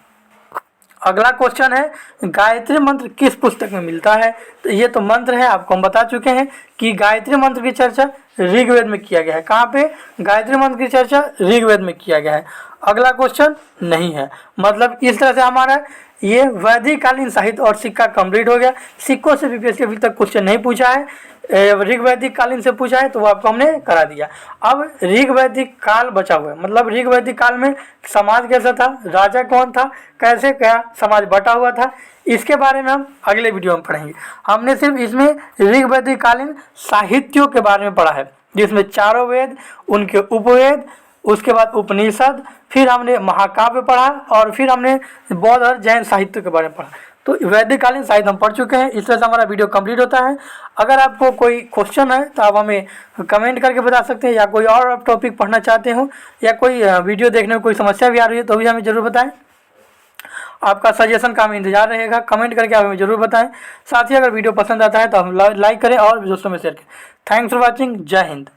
अगला क्वेश्चन है गायत्री मंत्र किस पुस्तक में मिलता है? तो ये तो मंत्र है, आपको हम बता चुके हैं कि गायत्री मंत्र की चर्चा ऋग्वेद में किया गया है। कहाँ पे? गायत्री मंत्र की चर्चा ऋग्वेद में किया गया है। अगला क्वेश्चन नहीं है। मतलब इस तरह से हमारा ये वैदिक कालीन साहित्य और सिक्का कंप्लीट हो गया। सिक्कों से बीपीएससी अभी तक क्वेश्चन नहीं पूछा है, ऋग्वैदिक कालीन से पूछा है तो वो आपको हमने करा दिया। अब ऋग्वैदिक काल बचा हुआ है, मतलब ऋग्वैदिक काल में समाज कैसा था, राजा कौन था, कैसे क्या समाज बटा हुआ था, इसके बारे में हम अगले वीडियो में पढ़ेंगे। हमने सिर्फ इसमें ऋग्वैदिक कालीन साहित्यों के बारे में पढ़ा है, जिसमें 4 वेद, उनके उपवेद, उसके बाद उपनिषद, फिर हमने महाकाव्य पढ़ा और फिर हमने बौद्ध और जैन साहित्य के बारे में पढ़ा। तो वैदिक कालीन साहित्य हम पढ़ चुके हैं। इस तरह से हमारा वीडियो कंप्लीट होता है। अगर आपको कोई क्वेश्चन है तो आप हमें कमेंट करके बता सकते हैं, या कोई और आप टॉपिक पढ़ना चाहते हो या कोई वीडियो देखने में कोई समस्या भी आ रही है तो भी हमें ज़रूर बताएं। आपका सजेशन का हमें इंतजार रहेगा, कमेंट करके आप हमें ज़रूर बताएं। साथ ही अगर वीडियो पसंद आता है तो हम लाइक करें और दोस्तों में शेयर करें। Thanks for watching. जय हिंद।